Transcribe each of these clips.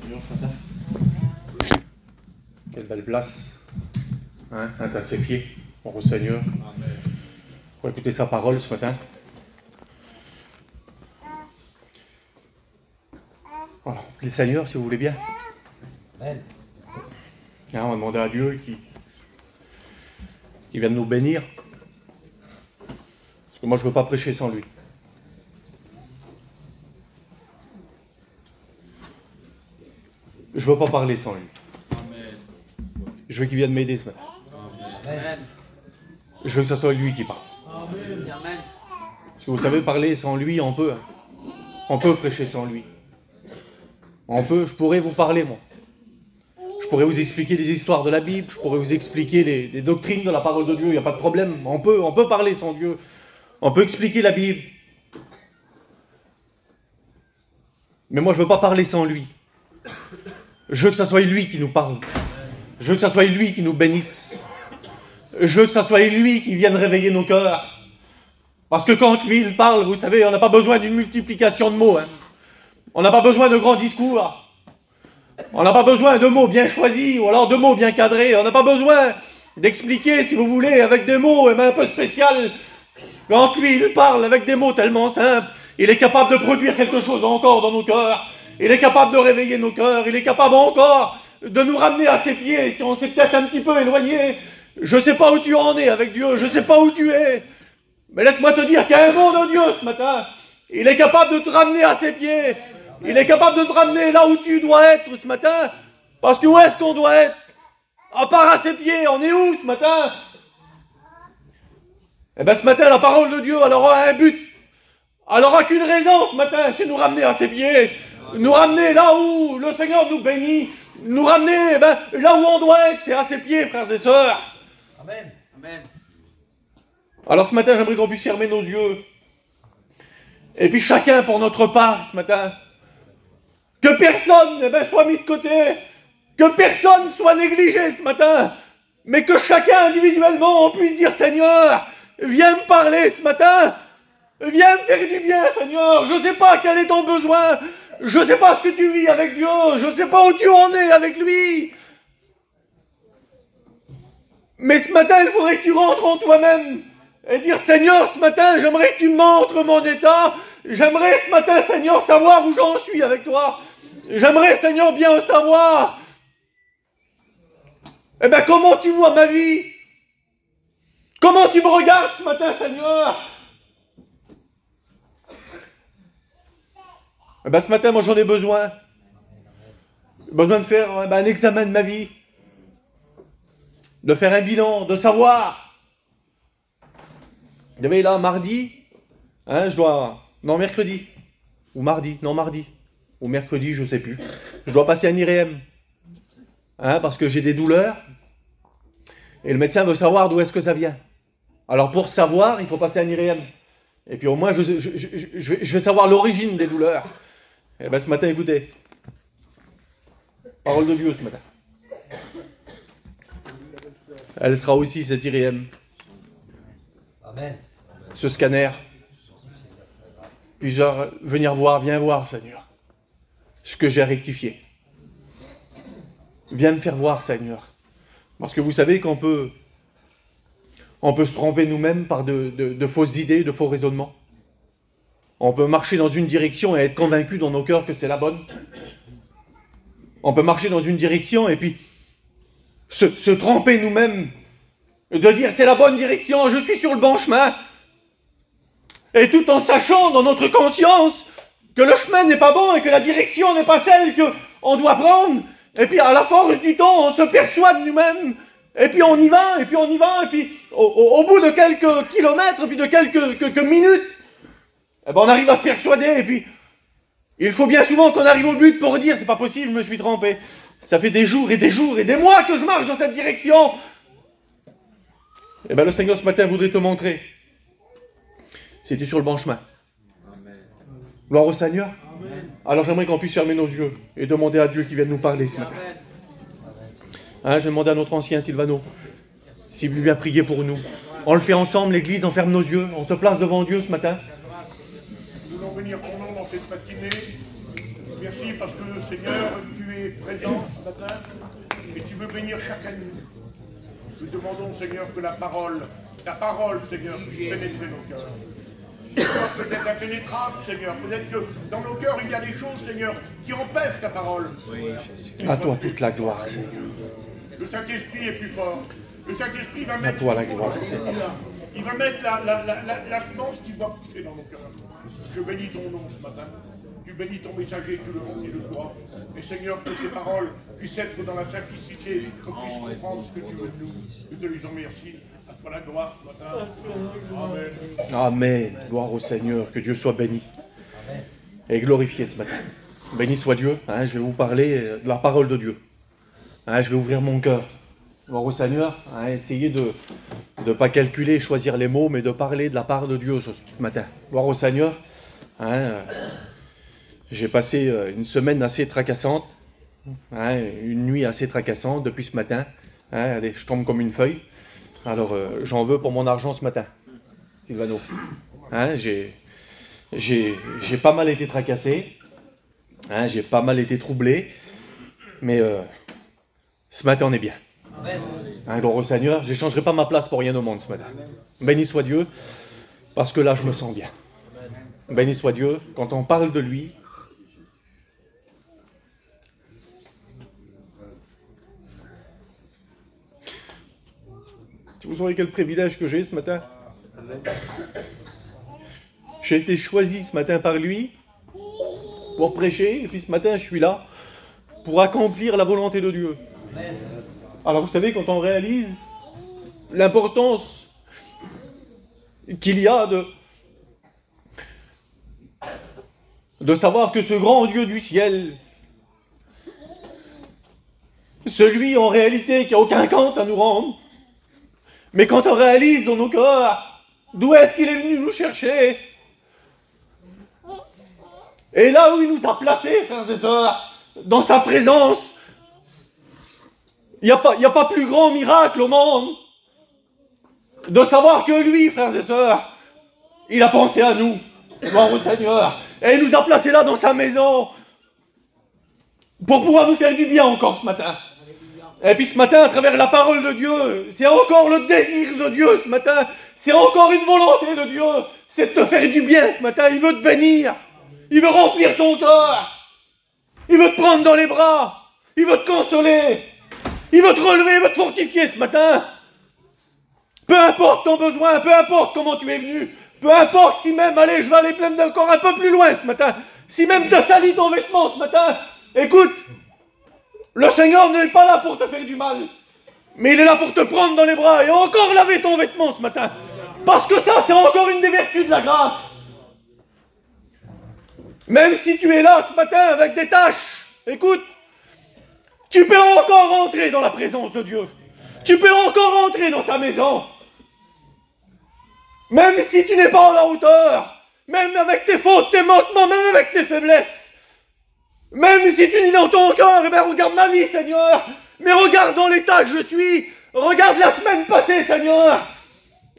Seigneur ce matin. Quelle belle place, hein, à ses pieds, au Seigneur, pour écouter sa parole ce matin. Voilà, prie le Seigneur si vous voulez bien. Amen. Hein, on va demander à Dieu qui vienne nous bénir. Parce que moi je ne veux pas prêcher sans lui. Je ne veux pas parler sans lui. Amen. Je veux qu'il vienne m'aider ce matin. Amen. Je veux que ce soit lui qui parle. Amen. Parce que vous savez, parler sans lui, on peut. Hein. On peut prêcher sans lui. On peut, je pourrais vous parler, moi. Je pourrais vous expliquer des histoires de la Bible, je pourrais vous expliquer les doctrines de la parole de Dieu, il n'y a pas de problème. On peut parler sans Dieu. On peut expliquer la Bible. Mais moi, je ne veux pas parler sans lui. Je veux que ce soit lui qui nous parle. Je veux que ce soit lui qui nous bénisse. Je veux que ce soit lui qui vienne réveiller nos cœurs. Parce que quand lui, il parle, vous savez, on n'a pas besoin d'une multiplication de mots. Hein. On n'a pas besoin de grands discours. On n'a pas besoin de mots bien choisis ou alors de mots bien cadrés. On n'a pas besoin d'expliquer, si vous voulez, avec des mots un peu spéciaux. Quand lui, il parle avec des mots tellement simples, il est capable de produire quelque chose encore dans nos cœurs. Il est capable de réveiller nos cœurs. Il est capable encore de nous ramener à ses pieds si on s'est peut-être un petit peu éloigné. Je ne sais pas où tu en es avec Dieu. Je ne sais pas où tu es. Mais laisse-moi te dire qu'il y a un mot de Dieu ce matin. Il est capable de te ramener à ses pieds. Il est capable de te ramener là où tu dois être ce matin. Parce que où est-ce qu'on doit être? À part à ses pieds, on est où ce matin? Eh bien ce matin, la parole de Dieu, elle aura un but. Elle aura qu'une raison ce matin, c'est nous ramener à ses pieds. Nous ramener là où le Seigneur nous bénit. Nous ramener là où on doit être, c'est à ses pieds, frères et sœurs. Amen. Amen. Alors ce matin, j'aimerais qu'on puisse fermer nos yeux. Et puis chacun pour notre part ce matin. Que personne soit mis de côté. Que personne soit négligé ce matin. Mais que chacun individuellement, on puisse dire, Seigneur, viens me parler ce matin. Viens me faire du bien, Seigneur. Je ne sais pas quel est ton besoin. Je ne sais pas ce que tu vis avec Dieu. Je ne sais pas où tu en es avec lui. Mais ce matin, il faudrait que tu rentres en toi-même. Et dire, Seigneur, ce matin, j'aimerais que tu montres mon état. J'aimerais ce matin, Seigneur, savoir où j'en suis avec toi. J'aimerais, Seigneur, bien savoir. Comment tu vois ma vie? Comment tu me regardes ce matin, Seigneur? Ce matin, moi, j'en ai besoin. J'ai besoin de faire un examen de ma vie. De faire un bilan, de savoir. Vous savez, là, mardi, hein, mercredi. Ou mardi, ou mercredi, je ne sais plus. Je dois passer un IRM. Hein, parce que j'ai des douleurs. Et le médecin veut savoir d'où est-ce que ça vient. Alors pour savoir, il faut passer un IRM. Et puis au moins, je vais savoir l'origine des douleurs. Et ce matin, écoutez. Parole de Dieu ce matin. Elle sera aussi cette IRM. Amen. Ce scanner. Puis venir voir, viens voir, Seigneur, ce que j'ai rectifié. Viens me faire voir, Seigneur. Parce que vous savez qu'on peut se tromper nous-mêmes par de fausses idées, de faux raisonnements. On peut marcher dans une direction et être convaincu dans nos cœurs que c'est la bonne. On peut marcher dans une direction et puis se tromper nous-mêmes, de dire c'est la bonne direction, je suis sur le bon chemin. Et tout en sachant dans notre conscience que le chemin n'est pas bon et que la direction n'est pas celle qu'on doit prendre. Et puis à la force du temps, on se persuade nous-mêmes. Et puis on y va, et puis au bout de quelques kilomètres, puis de quelques minutes, on arrive à se persuader. Et puis il faut bien souvent qu'on arrive au but pour dire c'est pas possible, je me suis trompé. Ça fait des jours et des jours et des mois que je marche dans cette direction. Le Seigneur ce matin voudrait te montrer. C'était sur le bon chemin. Amen. Gloire au Seigneur. Amen. Alors j'aimerais qu'on puisse fermer nos yeux et demander à Dieu qui vienne nous parler ce matin. Hein, je vais demander à notre ancien Sylvano s'il veut bien prier pour nous. On le fait ensemble, l'église, on ferme nos yeux, on se place devant Dieu ce matin. Nous voulons venir pour nous dans cette matinée. Merci parce que, Seigneur, tu es présent ce matin et tu veux bénir chacun de nous. Nous demandons, Seigneur, que la parole, Seigneur, puisse pénétrer nos cœurs. Peut-être impénétrable, Seigneur. Peut-être que dans nos cœurs, il y a des choses, Seigneur, qui empêchent ta parole. À toi toute la gloire, Seigneur. Le Saint-Esprit est plus fort. Le Saint-Esprit va mettre... À toi la gloire, Seigneur. Il va mettre la semence qui doit pousser dans nos cœurs. Je bénis ton nom ce matin. Tu bénis ton messager, tu le remplis de toi. Et Seigneur, que ces paroles puissent être dans la simplicité, qu'on puisse comprendre ce que tu veux de nous. Nous te les remercie. À toi la gloire ce matin. Amen. Amen. Gloire au Seigneur. Que Dieu soit béni. Et glorifié ce matin. Béni soit Dieu. Hein, je vais vous parler de la parole de Dieu. Hein, je vais ouvrir mon cœur. Gloire au Seigneur. Hein, essayez de ne pas calculer, choisir les mots, mais de parler de la part de Dieu ce matin. Gloire au Seigneur. Hein, j'ai passé une semaine assez tracassante. Hein, une nuit assez tracassante depuis ce matin. Hein, allez, je tombe comme une feuille. Alors, j'en veux pour mon argent ce matin, Sylvano. Hein, j'ai pas mal été tracassé. Hein, j'ai pas mal été troublé. Mais ce matin, on est bien. Hein, gloire au Seigneur. Je n'échangerai pas ma place pour rien au monde ce matin. Béni soit Dieu, parce que là, je me sens bien. Béni soit Dieu, quand on parle de lui, vous saurez quel privilège que j'ai ce matin. J'ai été choisi ce matin par lui pour prêcher, et puis ce matin je suis là pour accomplir la volonté de Dieu. Alors vous savez, quand on réalise l'importance qu'il y a de savoir que ce grand Dieu du ciel, celui en réalité qui n'a aucun compte à nous rendre, mais quand on réalise dans nos cœurs d'où est-ce qu'il est venu nous chercher, et là où il nous a placés, frères et sœurs, dans sa présence, il n'y a pas plus grand miracle au monde de savoir que lui, frères et sœurs, il a pensé à nous, gloire au Seigneur, et il nous a placés là dans sa maison pour pouvoir nous faire du bien encore ce matin. Et puis ce matin, à travers la parole de Dieu, c'est encore le désir de Dieu ce matin, c'est encore une volonté de Dieu, c'est de te faire du bien ce matin, il veut te bénir, il veut remplir ton cœur, il veut te prendre dans les bras, il veut te consoler, il veut te relever, il veut te fortifier ce matin. Peu importe ton besoin, peu importe comment tu es venu, peu importe si même, allez, je vais aller même encore un peu plus loin ce matin, si même tu as sali ton vêtement ce matin, écoute, le Seigneur n'est pas là pour te faire du mal, mais il est là pour te prendre dans les bras et encore laver ton vêtement ce matin. Parce que ça, c'est encore une des vertus de la grâce. Même si tu es là ce matin avec des tâches, écoute, tu peux encore entrer dans la présence de Dieu. Tu peux encore entrer dans sa maison. Même si tu n'es pas à la hauteur, même avec tes fautes, tes manquements, même avec tes faiblesses. Même si tu dis dans ton cœur, eh bien regarde ma vie, Seigneur, mais regarde dans l'état que je suis, regarde la semaine passée, Seigneur.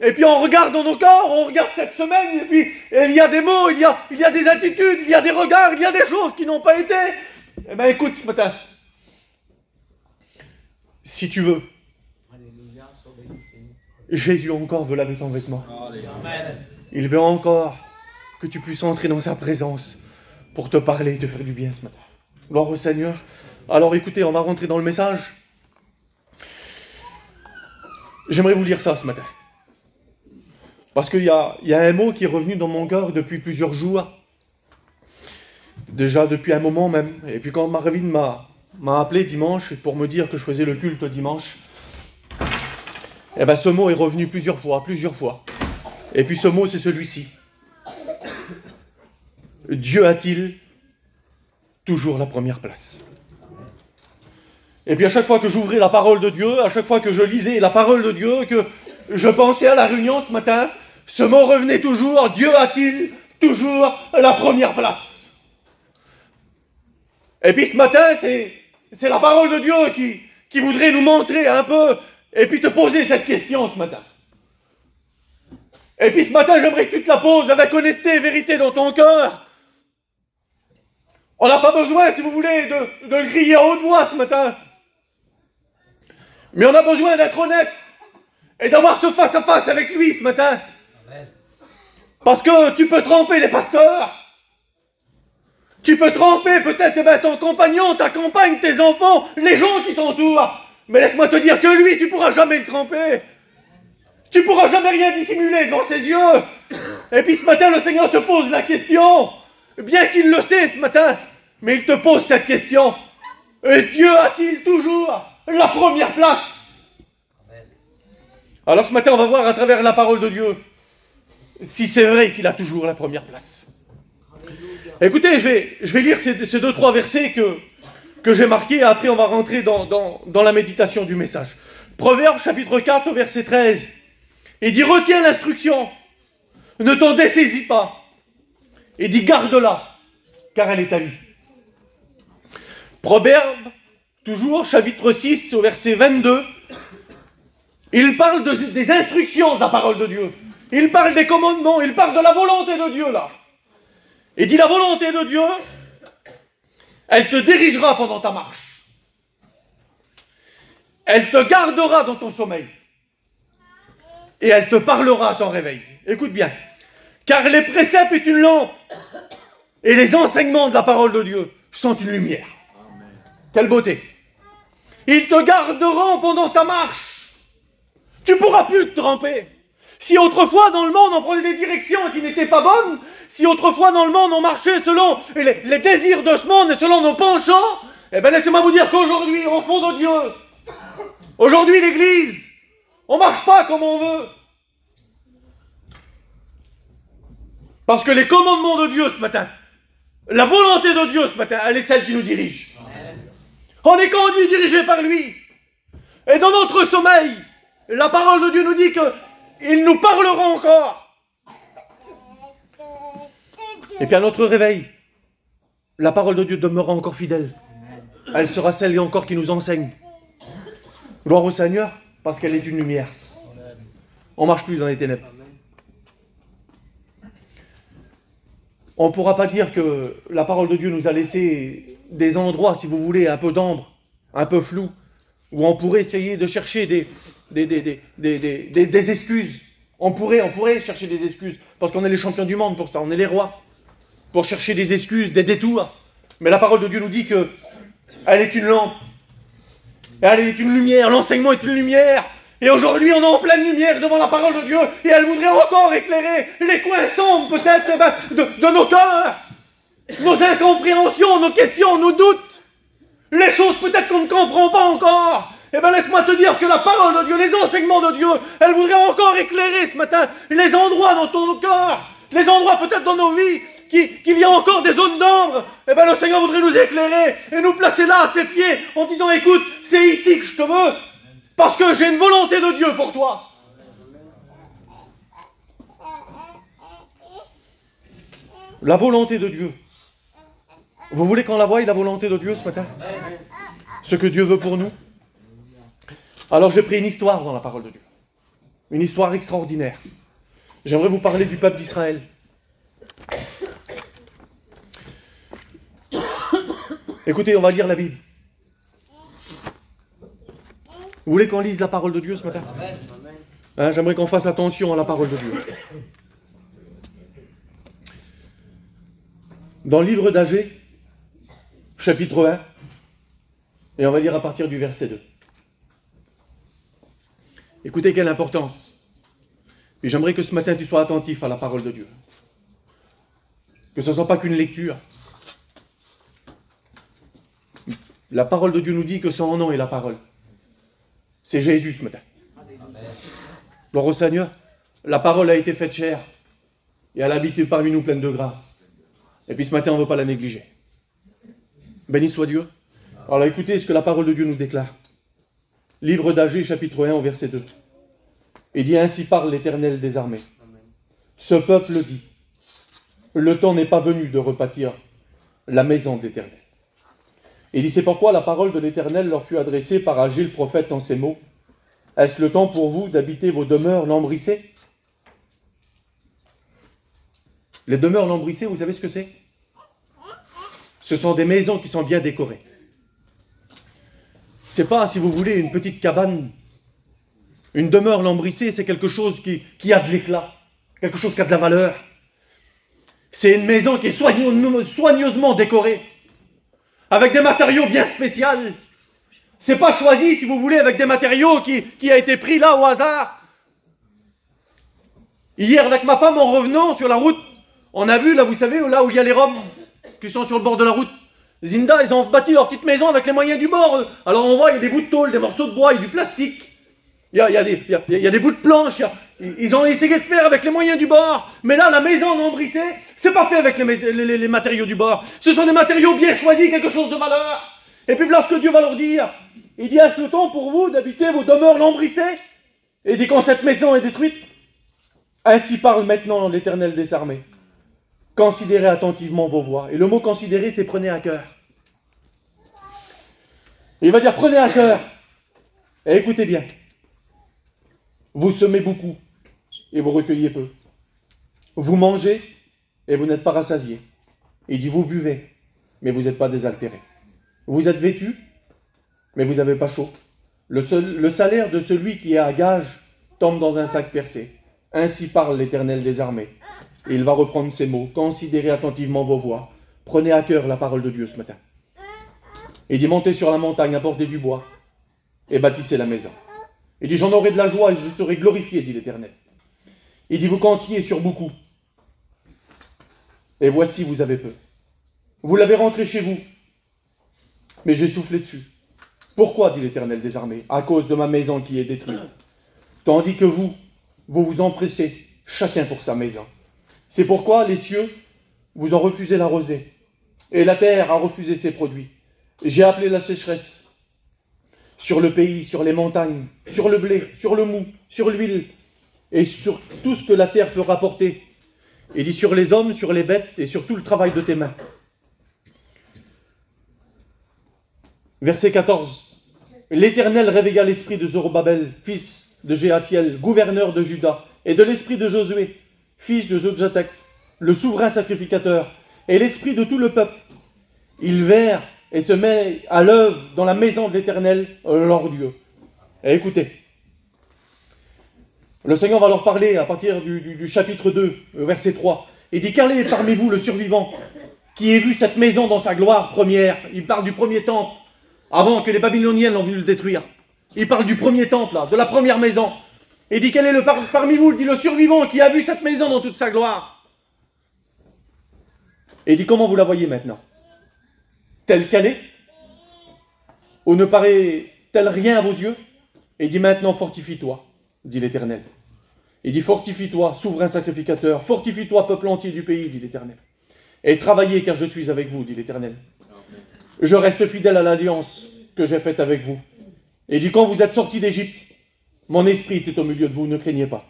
Et puis on regarde dans nos cœurs, on regarde cette semaine, et puis il y a des mots, il y a des attitudes, il y a des regards, il y a des choses qui n'ont pas été. Eh bien écoute ce matin, si tu veux, Jésus encore veut laver ton vêtement. Il veut encore que tu puisses entrer dans sa présence pour te parler et te faire du bien ce matin. Gloire au Seigneur. Alors écoutez, on va rentrer dans le message. J'aimerais vous lire ça ce matin. Parce qu'il y a un mot qui est revenu dans mon cœur depuis plusieurs jours. Déjà depuis un moment même. Et puis quand Marvin m'a appelé dimanche pour me dire que je faisais le culte dimanche, eh bien ce mot est revenu plusieurs fois. Et puis ce mot, c'est celui-ci. Dieu a-t-il toujours la première place? Et puis à chaque fois que j'ouvrais la parole de Dieu, à chaque fois que je lisais la parole de Dieu, que je pensais à la réunion ce matin, ce mot revenait toujours, Dieu a-t-il toujours la première place? Et puis ce matin, c'est la parole de Dieu qui voudrait nous montrer un peu, et puis te poser cette question ce matin. Et puis ce matin, j'aimerais que tu te la poses avec honnêteté et vérité dans ton cœur. On n'a pas besoin, si vous voulez, de le crier à haute voix ce matin. Mais on a besoin d'être honnête et d'avoir ce face-à-face avec lui ce matin. Amen. Parce que tu peux tromper les pasteurs. Tu peux tromper peut-être ton compagnon, ta compagne, tes enfants, les gens qui t'entourent. Mais laisse-moi te dire que lui, tu ne pourras jamais le tromper. Tu ne pourras jamais rien dissimuler devant ses yeux. Et puis ce matin, le Seigneur te pose la question. Bien qu'il le sait ce matin, mais il te pose cette question. Et Dieu a-t-il toujours la première place? Amen. Alors ce matin, on va voir à travers la parole de Dieu si c'est vrai qu'il a toujours la première place. Écoutez, je vais lire ces 2-3 versets que j'ai marqués, et après on va rentrer dans la méditation du message. Proverbe chapitre 4 au verset 13. Il dit, retiens l'instruction, ne t'en dessaisis pas. Et dit, garde-la, car elle est ta vie. Proverbe, toujours, chapitre 6 au verset 22. Il parle des instructions de la parole de Dieu. Il parle des commandements, il parle de la volonté de Dieu là. Et dit, la volonté de Dieu, elle te dirigera pendant ta marche. Elle te gardera dans ton sommeil. Et elle te parlera à ton réveil. Écoute bien. Car les préceptes est une lampe. Et les enseignements de la parole de Dieu sont une lumière. Amen. Quelle beauté. Ils te garderont pendant ta marche. Tu ne pourras plus te tromper. Si autrefois dans le monde on prenait des directions qui n'étaient pas bonnes, si autrefois dans le monde on marchait selon les désirs de ce monde et selon nos penchants, eh bien laissez-moi vous dire qu'aujourd'hui, au fond de Dieu, aujourd'hui l'Église, on ne marche pas comme on veut. Parce que les commandements de Dieu ce matin, la volonté de Dieu ce matin, elle est celle qui nous dirige. Amen. On est conduit, dirigé par lui. Et dans notre sommeil, la parole de Dieu nous dit qu'il nous parlera encore. Et puis à notre réveil, la parole de Dieu demeurera encore fidèle. Elle sera celle encore qui nous enseigne. Gloire au Seigneur, parce qu'elle est une lumière. On ne marche plus dans les ténèbres. On ne pourra pas dire que la parole de Dieu nous a laissé des endroits, si vous voulez, un peu d'ombre, un peu flou, où on pourrait essayer de chercher des excuses. On pourrait chercher des excuses, parce qu'on est les champions du monde pour ça, on est les rois, pour chercher des excuses, des détours. Mais la parole de Dieu nous dit que elle est une lampe, elle est une lumière, l'enseignement est une lumière. Et aujourd'hui, on est en pleine lumière devant la parole de Dieu, et elle voudrait encore éclairer les coins sombres, peut-être, de nos cœurs, nos incompréhensions, nos questions, nos doutes, les choses peut-être qu'on ne comprend pas encore. Eh bien, laisse-moi te dire que la parole de Dieu, les enseignements de Dieu, elle voudrait encore éclairer ce matin les endroits dans ton cœur, les endroits peut-être dans nos vies, qu'il y a encore des zones d'ombre. Eh bien, le Seigneur voudrait nous éclairer et nous placer là, à ses pieds, en disant, écoute, c'est ici que je te veux. Parce que j'ai une volonté de Dieu pour toi. La volonté de Dieu. Vous voulez qu'on la voie, la volonté de Dieu ce matin? Ce que Dieu veut pour nous? Alors j'ai pris une histoire dans la parole de Dieu. Une histoire extraordinaire. J'aimerais vous parler du peuple d'Israël. Écoutez, on va lire la Bible. Vous voulez qu'on lise la parole de Dieu ce matin? Amen. Hein, j'aimerais qu'on fasse attention à la parole de Dieu. Dans le livre d'Agée, chapitre 1, et on va lire à partir du verset 2. Écoutez quelle importance. Et j'aimerais que ce matin tu sois attentif à la parole de Dieu. Que ce ne soit pas qu'une lecture. La parole de Dieu nous dit que son nom est la parole. C'est Jésus ce matin. Gloire au Seigneur. La parole a été faite chair. Et elle habite parmi nous pleine de grâce. Et puis ce matin, on ne veut pas la négliger. Béni soit Dieu. Alors là, écoutez ce que la parole de Dieu nous déclare. Livre d'Agée, chapitre 1, au verset 2. Il dit, ainsi parle l'Éternel des armées. Ce peuple dit, le temps n'est pas venu de rebâtir la maison de l'Éternel. Il dit, c'est pourquoi la parole de l'Éternel leur fut adressée par Agée le prophète en ces mots. Est-ce le temps pour vous d'habiter vos demeures lambrissées? Les demeures lambrissées, vous savez ce que c'est? Ce sont des maisons qui sont bien décorées. C'est pas, si vous voulez, une petite cabane. Une demeure lambrissée, c'est quelque chose qui a de l'éclat. Quelque chose qui a de la valeur. C'est une maison qui est soigneusement décorée. Avec des matériaux bien spéciaux. C'est pas choisi, si vous voulez, avec des matériaux qui a été pris là au hasard. Hier, avec ma femme, en revenant sur la route, on a vu, là, vous savez, là où il y a les Roms, qui sont sur le bord de la route. Zinda, ils ont bâti leur petite maison avec les moyens du bord. Alors on voit, il y a des bouts de tôle, des morceaux de bois, il y a du plastique. Il y a des bouts de planche. Ils ont essayé de faire avec les moyens du bord. Mais là, la maison lambrissée, c'est pas fait avec les matériaux du bord. Ce sont des matériaux bien choisis, quelque chose de valeur. Et puis voilà ce que Dieu va leur dire. Il dit, est-ce le temps pour vous d'habiter vos demeures lambrissées? Et il dit, quand cette maison est détruite, ainsi parle maintenant l'Éternel des armées. Considérez attentivement vos voies. Et le mot considérer, c'est prenez à cœur. Et il va dire, prenez à cœur. Et écoutez bien. Vous semez beaucoup et vous recueillez peu. Vous mangez et vous n'êtes pas rassasiés. Il dit, vous buvez, mais vous n'êtes pas désaltérés. Vous êtes vêtus, mais vous n'avez pas chaud. Le salaire de celui qui est à gage tombe dans un sac percé. Ainsi parle l'Éternel des armées. Et il va reprendre ces mots. Considérez attentivement vos voies. Prenez à cœur la parole de Dieu ce matin. Il dit, montez sur la montagne, apportez du bois et bâtissez la maison. Il dit, j'en aurai de la joie et je serai glorifié, dit l'Éternel. Il dit, vous comptiez sur beaucoup. Et voici, vous avez peu. Vous l'avez rentré chez vous, mais j'ai soufflé dessus. Pourquoi, dit l'Éternel des armées? À cause de ma maison qui est détruite. Tandis que vous vous empressez, chacun pour sa maison. C'est pourquoi les cieux vous ont refusé la rosée, et la terre a refusé ses produits. J'ai appelé la sécheresse sur le pays, sur les montagnes, sur le blé, sur le mou, sur l'huile, et sur tout ce que la terre peut rapporter. Il dit sur les hommes, sur les bêtes, et sur tout le travail de tes mains. Verset 14. L'Éternel réveilla l'esprit de Zorobabel, fils de Jéatiel, gouverneur de Juda, et de l'esprit de Josué, fils de Zodjatek, le souverain sacrificateur, et l'esprit de tout le peuple. Ils vinrent et se met à l'œuvre dans la maison de l'Éternel, leur Dieu. Et écoutez, le Seigneur va leur parler à partir du chapitre 2, verset 3. Il dit, quel est parmi vous le survivant qui ait vu cette maison dans sa gloire première? Il parle du premier temple, avant que les Babyloniens l'ont voulu le détruire. Il parle du premier temple, là, de la première maison. Il dit, quel est parmi vous, il dit, le survivant qui a vu cette maison dans toute sa gloire? Et il dit, comment vous la voyez maintenant? Telle qu'elle est? Ou ne paraît-elle rien à vos yeux? Et il dit, maintenant fortifie-toi, dit l'Éternel. Il dit, fortifie-toi, souverain sacrificateur, fortifie-toi, peuple entier du pays, dit l'Éternel. Et travaillez, car je suis avec vous, dit l'Éternel. Je reste fidèle à l'alliance que j'ai faite avec vous. Et il dit, quand vous êtes sortis d'Égypte, mon esprit était au milieu de vous, ne craignez pas.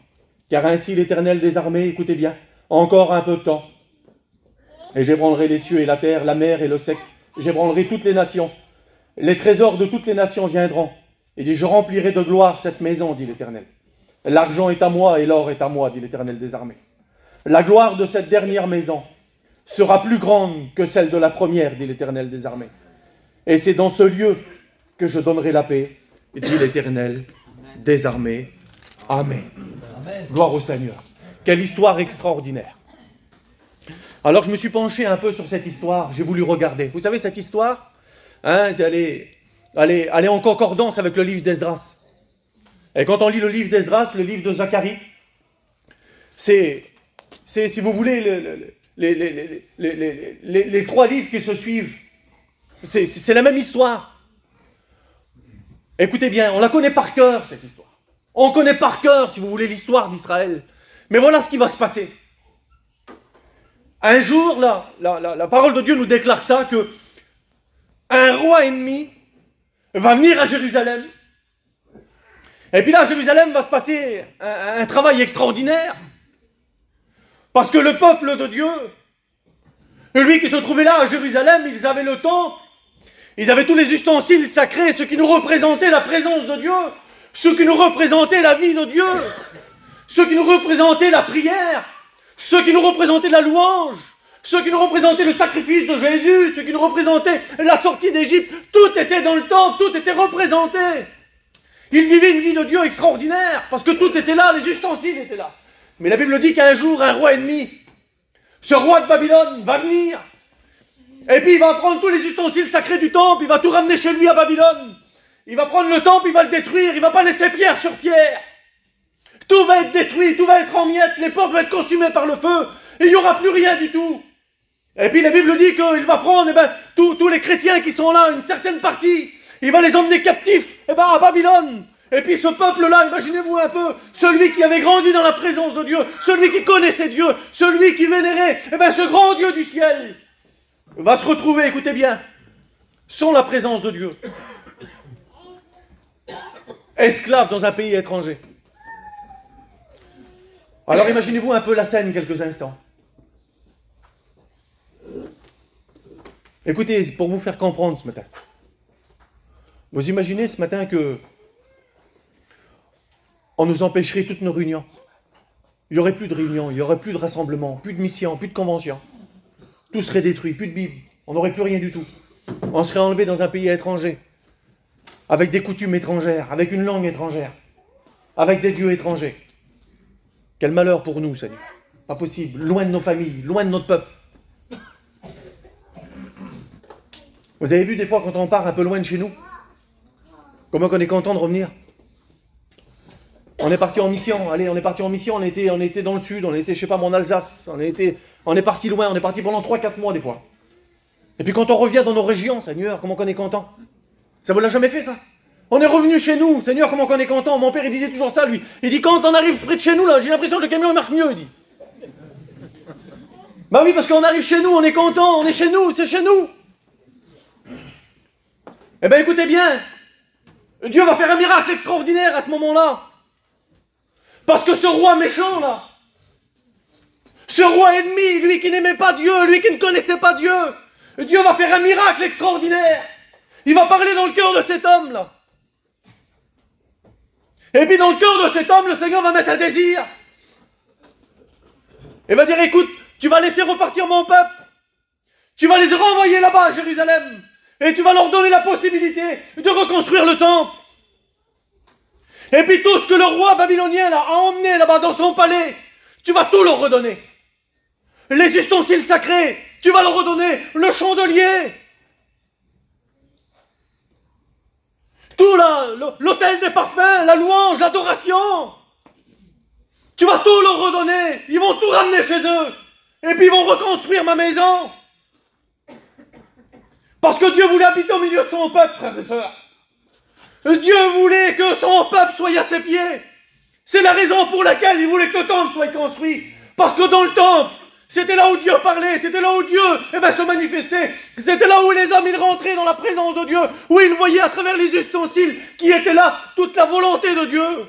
Car ainsi l'Éternel des armées, écoutez bien, encore un peu de temps. Et j'ébranlerai les cieux et la terre, la mer et le sec. J'ébranlerai toutes les nations. Les trésors de toutes les nations viendront. Il dit, je remplirai de gloire cette maison, dit l'Éternel. L'argent est à moi et l'or est à moi, dit l'Éternel des armées. La gloire de cette dernière maison sera plus grande que celle de la première, dit l'Éternel des armées. Et c'est dans ce lieu que je donnerai la paix, dit l'Éternel des armées. Amen. Amen. Gloire au Seigneur. Quelle histoire extraordinaire. Alors je me suis penché un peu sur cette histoire, j'ai voulu regarder. Vous savez, cette histoire, hein, elle est en concordance avec le livre d'Esdras. Et quand on lit le livre d'Esdras, le livre de Zacharie, c'est si vous voulez, les trois livres qui se suivent, c'est la même histoire. Écoutez bien, on la connaît par cœur, cette histoire. On connaît par cœur, si vous voulez, l'histoire d'Israël. Mais voilà ce qui va se passer. Un jour, la parole de Dieu nous déclare ça, que un roi ennemi va venir à Jérusalem. Et puis là, à Jérusalem va se passer un travail extraordinaire. Parce que le peuple de Dieu, lui qui se trouvait là à Jérusalem, ils avaient le temps, ils avaient tous les ustensiles sacrés, ce qui nous représentait la présence de Dieu, ce qui nous représentait la vie de Dieu, ce qui nous représentait la prière, ce qui nous représentait la louange, ceux qui nous représentaient le sacrifice de Jésus, ceux qui nous représentaient la sortie d'Égypte, tout était dans le temple, tout était représenté. Ils vivaient une vie de Dieu extraordinaire, parce que tout était là, les ustensiles étaient là. Mais la Bible dit qu'un jour, un roi ennemi, ce roi de Babylone, va venir, et puis il va prendre tous les ustensiles sacrés du temple, il va tout ramener chez lui à Babylone. Il va prendre le temple, il va le détruire, il ne va pas laisser pierre sur pierre. Tout va être détruit, tout va être en miettes, les portes vont être consumées par le feu, et il n'y aura plus rien du tout. Et puis la Bible dit qu'il va prendre tous les chrétiens qui sont là, une certaine partie, il va les emmener captifs à Babylone. Et puis ce peuple-là, imaginez-vous un peu, celui qui avait grandi dans la présence de Dieu, celui qui connaissait Dieu, celui qui vénérait ce grand Dieu du ciel, va se retrouver, écoutez bien, sans la présence de Dieu. Esclave dans un pays étranger. Alors imaginez-vous un peu la scène quelques instants. Écoutez, pour vous faire comprendre ce matin. Vous imaginez ce matin que on nous empêcherait toutes nos réunions. Il n'y aurait plus de réunions, il n'y aurait plus de rassemblements, plus de missions, plus de conventions. Tout serait détruit, plus de Bible. On n'aurait plus rien du tout. On serait enlevé dans un pays étranger, avec des coutumes étrangères, avec une langue étrangère, avec des dieux étrangers. Quel malheur pour nous, Seigneur. Pas possible, loin de nos familles, loin de notre peuple. Vous avez vu des fois quand on part un peu loin de chez nous, comment on est content de revenir. On est parti en mission, allez, on est parti en mission, on était dans le sud, on était, je sais pas, en Alsace, on est parti loin, on est parti pendant 3-4 mois des fois. Et puis quand on revient dans nos régions, Seigneur, comment on est content. Ça vous l'a jamais fait ça? On est revenu chez nous, Seigneur, comment on est content. Mon père il disait toujours ça lui. Il dit quand on arrive près de chez nous là, j'ai l'impression que le camion marche mieux, il dit. Bah oui, parce qu'on arrive chez nous, on est content, on est chez nous, c'est chez nous. Eh bien écoutez bien, Dieu va faire un miracle extraordinaire à ce moment-là. Parce que ce roi méchant là, ce roi ennemi, lui qui n'aimait pas Dieu, lui qui ne connaissait pas Dieu, Dieu va faire un miracle extraordinaire. Il va parler dans le cœur de cet homme là. Et puis dans le cœur de cet homme, le Seigneur va mettre un désir. Il va dire, écoute, tu vas laisser repartir mon peuple. Tu vas les renvoyer là-bas à Jérusalem. Et tu vas leur donner la possibilité de reconstruire le temple. Et puis tout ce que le roi babylonien là, a emmené là-bas dans son palais, tu vas tout leur redonner. Les ustensiles sacrés, tu vas leur redonner. Le chandelier. Tout là, l'autel des parfums, la louange, l'adoration. Tu vas tout leur redonner. Ils vont tout ramener chez eux. Et puis ils vont reconstruire ma maison. Parce que Dieu voulait habiter au milieu de son peuple, frères et sœurs. Dieu voulait que son peuple soit à ses pieds. C'est la raison pour laquelle il voulait que le temple soit construit. Parce que dans le temple, c'était là où Dieu parlait, c'était là où Dieu se manifestait. C'était là où les hommes ils rentraient dans la présence de Dieu, où ils voyaient à travers les ustensiles qui étaient là toute la volonté de Dieu.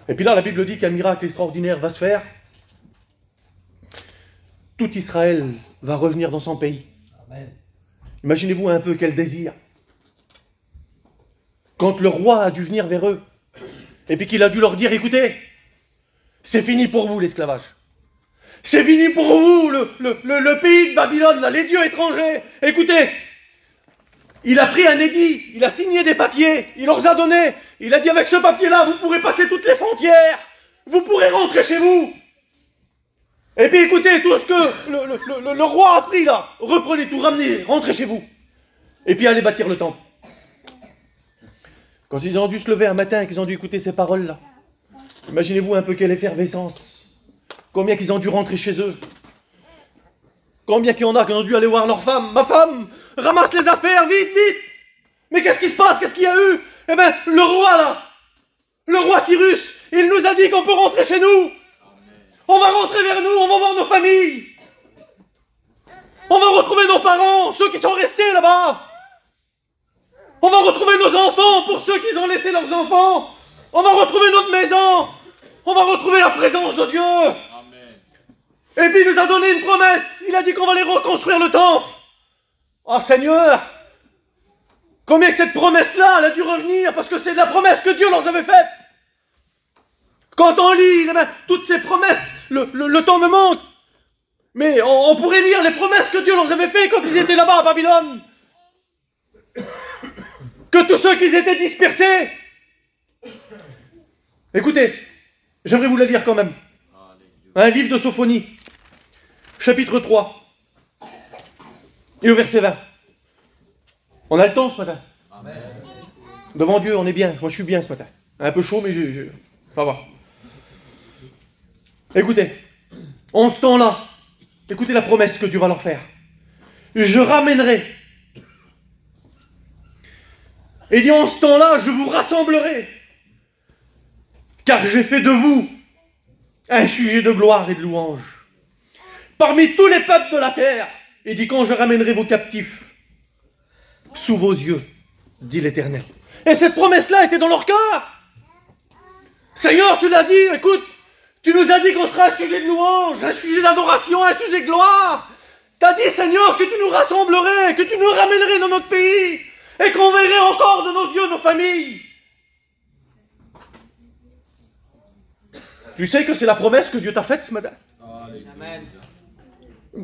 Et puis là, la Bible dit qu'un miracle extraordinaire va se faire. Tout Israël va revenir dans son pays. Amen. Imaginez-vous un peu quel désir. Quand le roi a dû venir vers eux, et puis qu'il a dû leur dire, écoutez, c'est fini pour vous l'esclavage. C'est fini pour vous le pays de Babylone, là, les dieux étrangers. Écoutez, il a pris un édit, il a signé des papiers, il leur a donné, il a dit avec ce papier-là, vous pourrez passer toutes les frontières, vous pourrez rentrer chez vous. Et puis écoutez, tout ce que le roi a pris là, reprenez tout, ramenez, rentrez chez vous. Et puis allez bâtir le temple. Quand ils ont dû se lever un matin et qu'ils ont dû écouter ces paroles-là, imaginez-vous un peu quelle effervescence. Combien qu'ils ont dû rentrer chez eux. Combien qu'il y en a qui ont dû aller voir leur femme. Ma femme, ramasse les affaires, vite, vite. Mais qu'est-ce qui se passe? Qu'est-ce qu'il y a eu? Eh bien, le roi là, le roi Cyrus, il nous a dit qu'on peut rentrer chez nous. On va rentrer vers nous, on va voir nos familles. On va retrouver nos parents, ceux qui sont restés là-bas. On va retrouver nos enfants pour ceux qui ont laissé leurs enfants. On va retrouver notre maison. On va retrouver la présence de Dieu. Amen. Et puis il nous a donné une promesse. Il a dit qu'on va les reconstruire le temple. Oh Seigneur, combien que cette promesse-là, elle a dû revenir parce que c'est la promesse que Dieu leur avait faite. Quand on lit toutes ces promesses, le temps me manque. Mais on pourrait lire les promesses que Dieu leur avait faites quand ils étaient là-bas à Babylone. Que tous ceux qui étaient dispersés. Écoutez, j'aimerais vous la lire quand même. Un livre de Sophonie, chapitre 3, et au verset 20. On a le temps ce matin. Amen. Devant Dieu, on est bien. Moi, je suis bien ce matin. Un peu chaud, mais ça va. Écoutez, en ce temps-là, écoutez la promesse que Dieu va leur faire. Je ramènerai. Et dit, en ce temps-là, je vous rassemblerai. Car j'ai fait de vous un sujet de gloire et de louange. Parmi tous les peuples de la terre. Et dit, quand je ramènerai vos captifs sous vos yeux, dit l'Éternel. Et cette promesse-là était dans leur cœur. Seigneur, tu l'as dit, écoute, tu nous as dit qu'on sera un sujet de louange, un sujet d'adoration, un sujet de gloire. Tu as dit, Seigneur, que tu nous rassemblerais, que tu nous ramènerais dans notre pays, et qu'on verrait encore de nos yeux nos familles. Tu sais que c'est la promesse que Dieu t'a faite ce matin. Amen.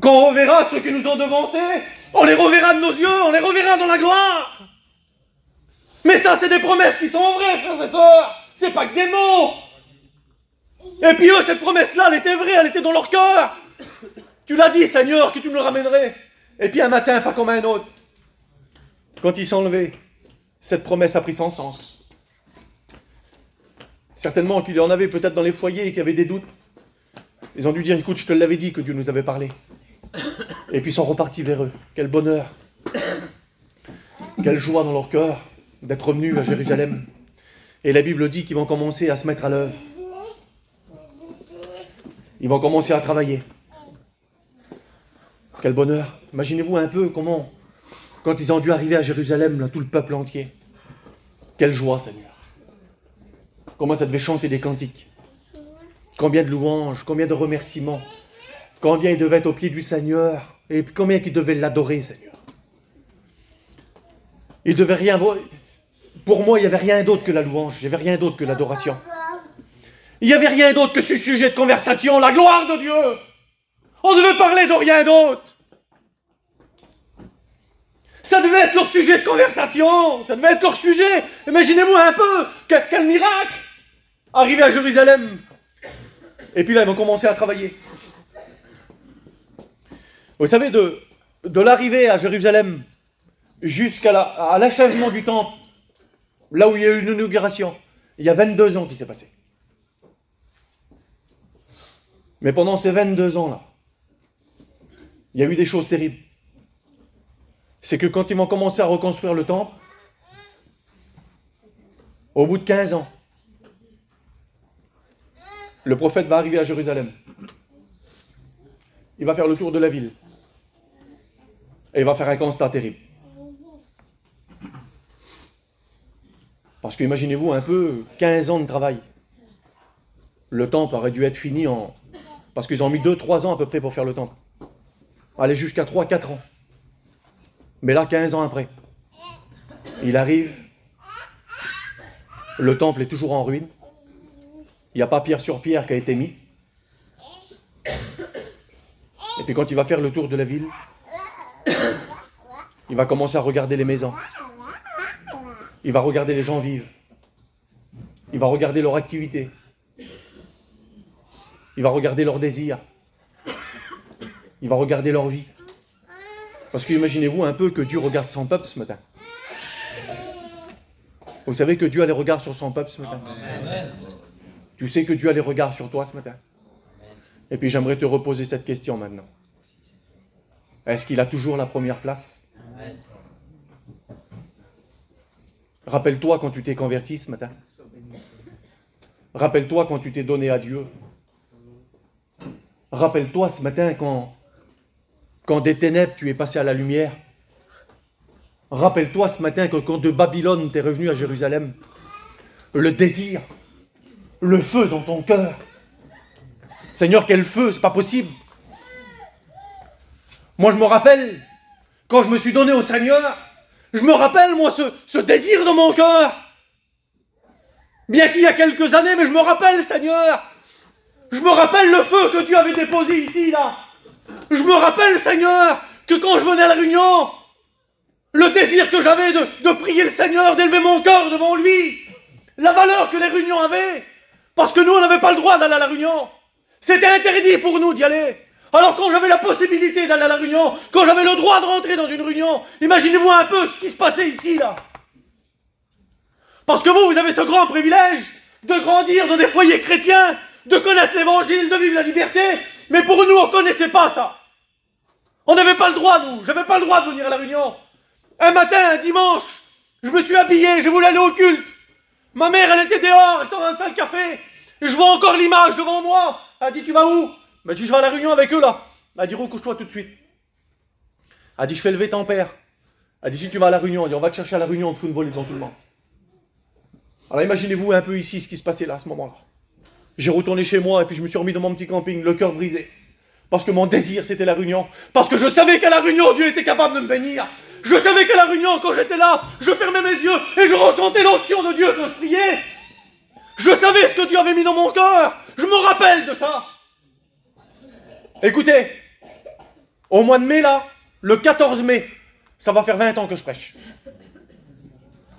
Quand on reverra ceux qui nous ont devancés, on les reverra de nos yeux, on les reverra dans la gloire. Mais ça, c'est des promesses qui sont vraies, frères et sœurs. C'est pas que des mots. Et puis eux, cette promesse-là, elle était vraie, elle était dans leur cœur. Tu l'as dit, Seigneur, que tu me le ramènerais. Et puis un matin, pas comme un autre, quand ils sont levés, cette promesse a pris son sens. Certainement qu'il y en avait peut-être dans les foyers qui avaient des doutes. Ils ont dû dire, écoute, je te l'avais dit que Dieu nous avait parlé. Et puis ils sont repartis vers eux. Quel bonheur. Quelle joie dans leur cœur d'être revenus à Jérusalem. Et la Bible dit qu'ils vont commencer à se mettre à l'œuvre. Ils vont commencer à travailler. Quel bonheur. Imaginez-vous un peu comment, quand ils ont dû arriver à Jérusalem, là, tout le peuple entier. Quelle joie, Seigneur. Comment ça devait chanter des cantiques. Combien de louanges, combien de remerciements. Combien ils devaient être au pied du Seigneur. Et combien ils devaient l'adorer, Seigneur. Ils devaient rien voir. Pour moi, il n'y avait rien d'autre que la louange. Il n'y avait rien d'autre que l'adoration. Il n'y avait rien d'autre que ce sujet de conversation, la gloire de Dieu. On devait parler de rien d'autre. Ça devait être leur sujet de conversation. Ça devait être leur sujet. Imaginez-vous un peu, quel miracle. Arriver à Jérusalem. Et puis là, ils vont commencer à travailler. Vous savez, de l'arrivée à Jérusalem jusqu'à l'achèvement du temple, là où il y a eu une inauguration, il y a 22 ans qui s'est passé. Mais pendant ces 22 ans-là, il y a eu des choses terribles. C'est que quand ils vont commencer à reconstruire le temple, au bout de 15 ans, le prophète va arriver à Jérusalem. Il va faire le tour de la ville. Et il va faire un constat terrible. Parce que imaginez-vous un peu, 15 ans de travail. Le temple aurait dû être fini en... Parce qu'ils ont mis 2-3 ans à peu près pour faire le temple. Aller jusqu'à 3-4 ans. Mais là, 15 ans après, il arrive, le temple est toujours en ruine. Il n'y a pas pierre sur pierre qui a été mis. Et puis quand il va faire le tour de la ville, il va commencer à regarder les maisons. Il va regarder les gens vivre. Il va regarder leur activité. Il va regarder leurs désirs. Il va regarder leur vie. Parce que imaginez-vous un peu que Dieu regarde son peuple ce matin. Vous savez que Dieu a les regards sur son peuple ce matin. Amen. Tu sais que Dieu a les regards sur toi ce matin. Et puis j'aimerais te reposer cette question maintenant. Est-ce qu'il a toujours la première place? Amen. Rappelle-toi quand tu t'es converti ce matin. Rappelle-toi quand tu t'es donné à Dieu. Rappelle-toi ce matin quand des ténèbres tu es passé à la lumière. Rappelle-toi ce matin que quand de Babylone tu es revenu à Jérusalem. Le désir, le feu dans ton cœur. Seigneur, quel feu, c'est pas possible. Moi je me rappelle, quand je me suis donné au Seigneur, je me rappelle moi ce désir dans mon cœur. Bien qu'il y a quelques années, mais je me rappelle, Seigneur. Je me rappelle le feu que Dieu avait déposé ici, là. Je me rappelle, Seigneur, que quand je venais à la réunion, le désir que j'avais de prier le Seigneur, d'élever mon cœur devant lui, la valeur que les réunions avaient, parce que nous, on n'avait pas le droit d'aller à la réunion. C'était interdit pour nous d'y aller. Alors quand j'avais la possibilité d'aller à la réunion, quand j'avais le droit de rentrer dans une réunion, imaginez-vous un peu ce qui se passait ici, là. Parce que vous avez ce grand privilège de grandir dans des foyers chrétiens, de connaître l'évangile, de vivre la liberté, mais pour nous, on ne connaissait pas ça. On n'avait pas le droit, nous. J'avais pas le droit de venir à la réunion. Un matin, un dimanche, je me suis habillé, je voulais aller au culte. Ma mère, elle était dehors, elle était en train de faire le café. Je vois encore l'image devant moi. Elle a dit, tu vas où? Elle m'a dit, je vais à la réunion avec eux, là. Elle a dit, recouche-toi tout de suite. Elle a dit, je fais lever ton père. Elle a dit, si tu vas à la réunion, elle a dit, on va te chercher à la réunion, on te fout une volée devant tout le monde. Alors imaginez-vous un peu ici ce qui se passait là, à ce moment-là. J'ai retourné chez moi et puis je me suis remis dans mon petit camping, le cœur brisé. Parce que mon désir, c'était la réunion. Parce que je savais qu'à la réunion, Dieu était capable de me bénir. Je savais qu'à la réunion, quand j'étais là, je fermais mes yeux et je ressentais l'onction de Dieu quand je priais. Je savais ce que Dieu avait mis dans mon cœur. Je me rappelle de ça. Écoutez, au mois de mai, là, le 14 mai, ça va faire 20 ans que je prêche.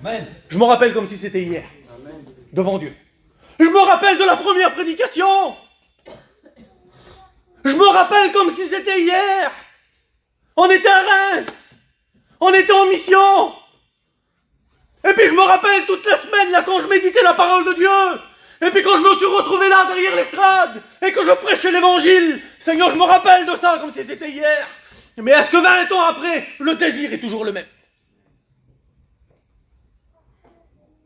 Amen. Je me rappelle comme si c'était hier, devant Dieu. Je me rappelle de la première prédication. Je me rappelle comme si c'était hier. On était à Reims. On était en mission. Et puis je me rappelle toute la semaine, là, quand je méditais la parole de Dieu. Et puis quand je me suis retrouvé là, derrière l'estrade, et que je prêchais l'évangile. Seigneur, je me rappelle de ça comme si c'était hier. Mais est-ce que 20 ans après, le désir est toujours le même?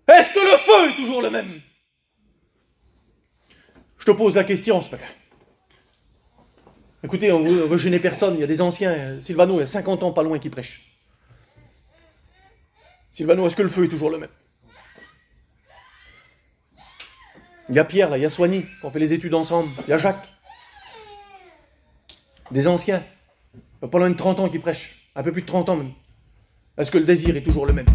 Est-ce que le feu est toujours le même? Je te pose la question ce matin. Écoutez, on ne veut gêner personne, il y a des anciens. Sylvano, il y a 50 ans, pas loin, qui prêche. Sylvano, est-ce que le feu est toujours le même? Il y a Pierre, là, il y a Soigny, on fait les études ensemble. Il y a Jacques. Des anciens. Il y a pas loin de 30 ans qui prêchent. Un peu plus de 30 ans même. Est-ce que le désir est toujours le même?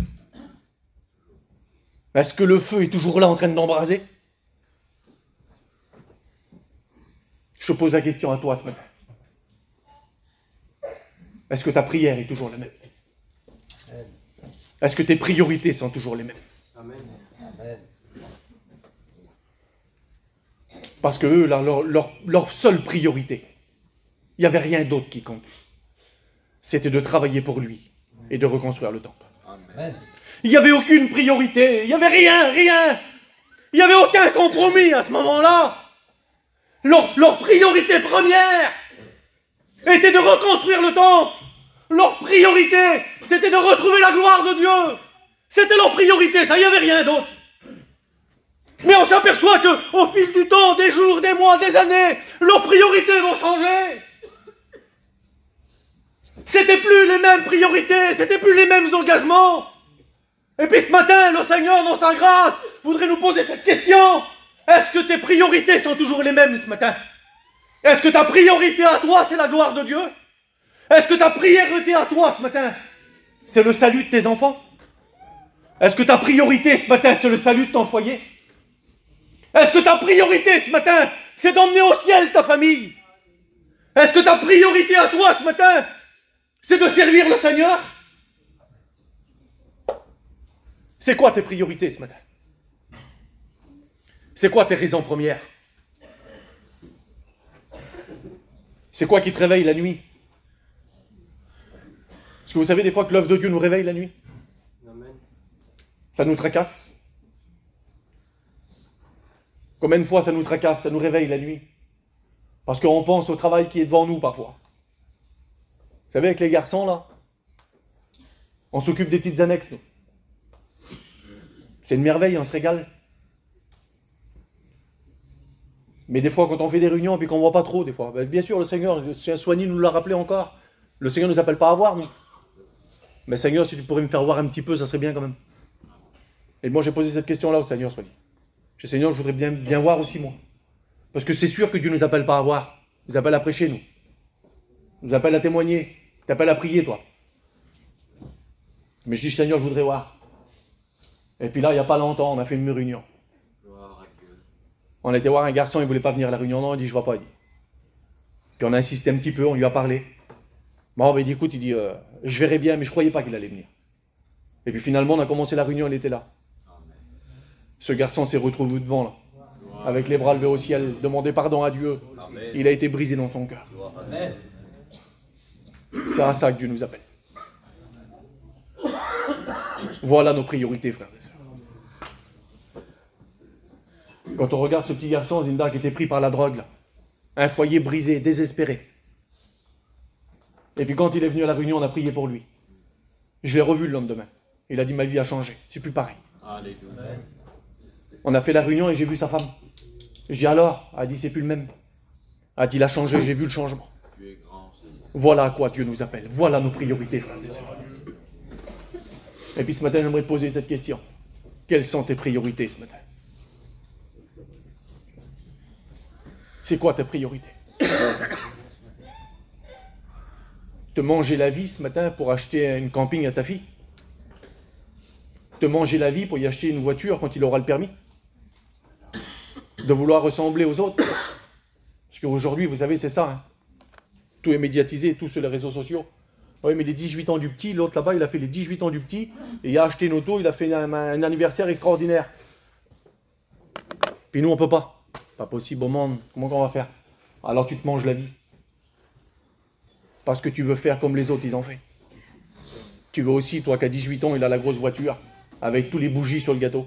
Est-ce que le feu est toujours là en train d'embraser? Je te pose la question à toi ce matin. Est-ce que ta prière est toujours la même? Est-ce que tes priorités sont toujours les mêmes? Amen. Parce que eux, leur seule priorité, il n'y avait rien d'autre qui comptait. C'était de travailler pour lui et de reconstruire le temple. Amen. Il n'y avait aucune priorité, il n'y avait rien. Il n'y avait aucun compromis à ce moment-là. Leur priorité première était de reconstruire le temple. Leur priorité, c'était de retrouver la gloire de Dieu. C'était leur priorité, ça, il n'y avait rien d'autre. Mais on s'aperçoit qu'au fil du temps, des jours, des mois, des années, leurs priorités vont changer. C'était plus les mêmes priorités, c'était plus les mêmes engagements. Et puis ce matin, le Seigneur, dans sa grâce, voudrait nous poser cette question. Est-ce que tes priorités sont toujours les mêmes ce matin? Est-ce que ta priorité à toi, c'est la gloire de Dieu? Est-ce que ta priorité à toi ce matin, c'est le salut de tes enfants? Est-ce que ta priorité ce matin, c'est le salut de ton foyer? Est-ce que ta priorité ce matin, c'est d'emmener au ciel ta famille? Est-ce que ta priorité à toi ce matin, c'est de servir le Seigneur? C'est quoi tes priorités ce matin? C'est quoi tes raisons premières? C'est quoi qui te réveille la nuit? Est-ce que vous savez des fois que l'œuvre de Dieu nous réveille la nuit? Ça nous tracasse. Combien de fois ça nous tracasse, ça nous réveille la nuit? Parce qu'on pense au travail qui est devant nous parfois. Vous savez, avec les garçons là, on s'occupe des petites annexes, nous. C'est une merveille, on se régale. Mais des fois, quand on fait des réunions et puis qu'on ne voit pas trop, des fois, ben, bien sûr, le Seigneur, Soigny nous l'a rappelé encore, le Seigneur ne nous appelle pas à voir, nous. Mais Seigneur, si tu pourrais me faire voir un petit peu, ça serait bien quand même. Et moi, j'ai posé cette question-là au Seigneur, Soigny. Je dis, Seigneur, je voudrais bien voir aussi, moi. Parce que c'est sûr que Dieu ne nous appelle pas à voir. Il nous appelle à prêcher, nous. Il nous appelle à témoigner. Il t'appelle à prier, toi. Mais je dis, Seigneur, je voudrais voir. Et puis là, il n'y a pas longtemps, on a fait une réunion. On a été voir un garçon, il ne voulait pas venir à la réunion. Non, il dit, je ne vois pas. Il dit. Puis on a insisté un petit peu, on lui a parlé. Bon, ben, il dit, écoute, il dit, je verrai bien, mais je ne croyais pas qu'il allait venir. Et puis finalement, on a commencé la réunion, il était là. Ce garçon s'est retrouvé devant, là, avec les bras levés au ciel, demander pardon à Dieu. Amen. Il a été brisé dans son cœur. Amen. C'est à ça que Dieu nous appelle. Voilà nos priorités, frères et sœurs. Quand on regarde ce petit garçon, Zinda, qui était pris par la drogue, là, un foyer brisé, désespéré. Et puis quand il est venu à la réunion, on a prié pour lui. Je l'ai revu le lendemain. Il a dit, ma vie a changé, c'est plus pareil. Alléluia. On a fait la réunion et j'ai vu sa femme. J'ai dit alors, elle a dit, c'est plus le même. Elle a dit, il a changé, j'ai vu le changement. Tu es grand, Seigneur. Voilà à quoi Dieu nous appelle. Voilà nos priorités, frères et sœurs. Et puis ce matin, j'aimerais te poser cette question. Quelles sont tes priorités ce matin? C'est quoi tes priorités? Te manger la vie ce matin pour acheter une camping à ta fille? Te manger la vie pour y acheter une voiture quand il aura le permis? De vouloir ressembler aux autres? Parce qu'aujourd'hui, vous savez, c'est ça. Hein. Tout est médiatisé, tout sur les réseaux sociaux. Oui, mais les 18 ans du petit, l'autre là-bas, il a fait les 18 ans du petit, et il a acheté une auto, il a fait un anniversaire extraordinaire. Puis nous, on ne peut pas. Pas possible au monde. Comment on va faire? Alors tu te manges la vie. Parce que tu veux faire comme les autres, ils ont fait. Tu veux aussi, toi, qu'à 18 ans, il a la grosse voiture, avec tous les bougies sur le gâteau.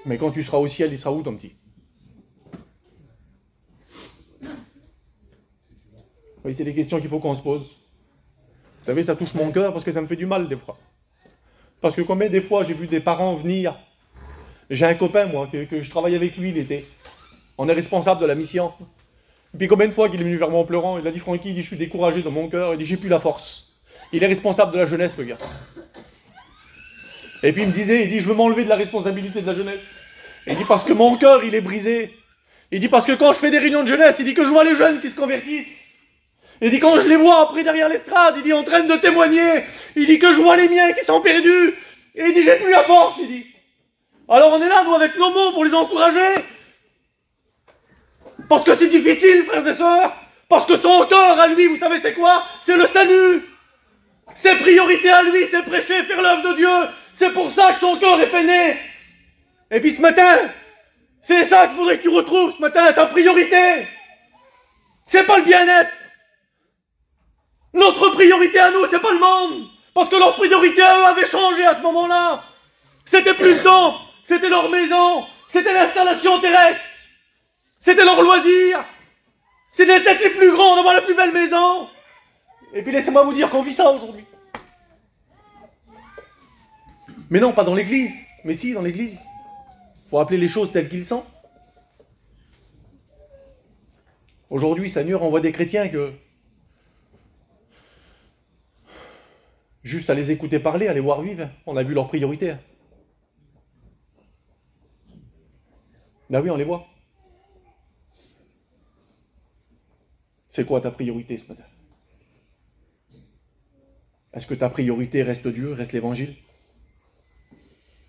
Mais quand tu seras au ciel, il sera où ton petit? Oui, c'est des questions qu'il faut qu'on se pose. Vous savez, ça touche mon cœur parce que ça me fait du mal des fois. Parce que combien des fois j'ai vu des parents venir. J'ai un copain, moi, que je travaille avec lui l'été. On est responsable de la mission. Et puis combien de fois qu'il est venu vers moi en pleurant, il a dit, Francky, il dit, je suis découragé dans mon cœur, il dit, j'ai plus la force. Il est responsable de la jeunesse, le garçon. Et puis il me disait, il dit, je veux m'enlever de la responsabilité de la jeunesse. Il dit, parce que mon cœur, il est brisé. Il dit, parce que quand je fais des réunions de jeunesse, il dit que je vois les jeunes qui se convertissent. Il dit, quand je les vois après derrière l'estrade, il dit, en train de témoigner, il dit que je vois les miens qui sont perdus. Et il dit, j'ai plus la force, il dit. Alors on est là, nous, avec nos mots, pour les encourager. Parce que c'est difficile, frères et sœurs. Parce que son cœur, à lui, vous savez c'est quoi? C'est le salut. Ses priorités à lui, c'est prêcher, faire l'œuvre de Dieu. C'est pour ça que son cœur est peiné. Et puis ce matin, c'est ça qu'il faudrait que tu retrouves ce matin, ta priorité. C'est pas le bien-être. Notre priorité à nous, c'est pas le monde. Parce que leur priorité à eux avait changé à ce moment-là. C'était plus le temps. C'était leur maison. C'était l'installation terrestre. C'était leur loisir. C'était peut-être les plus grands d'avoir la plus belle maison. Et puis laissez-moi vous dire qu'on vit ça aujourd'hui. Mais non, pas dans l'église. Mais si, dans l'église. Il faut appeler les choses telles qu'ils sont. Aujourd'hui, Seigneur envoie des chrétiens que... Juste à les écouter parler, à les voir vivre, on a vu leurs priorités. Ben oui, on les voit. C'est quoi ta priorité ce matin? Est-ce que ta priorité reste Dieu, reste l'Évangile?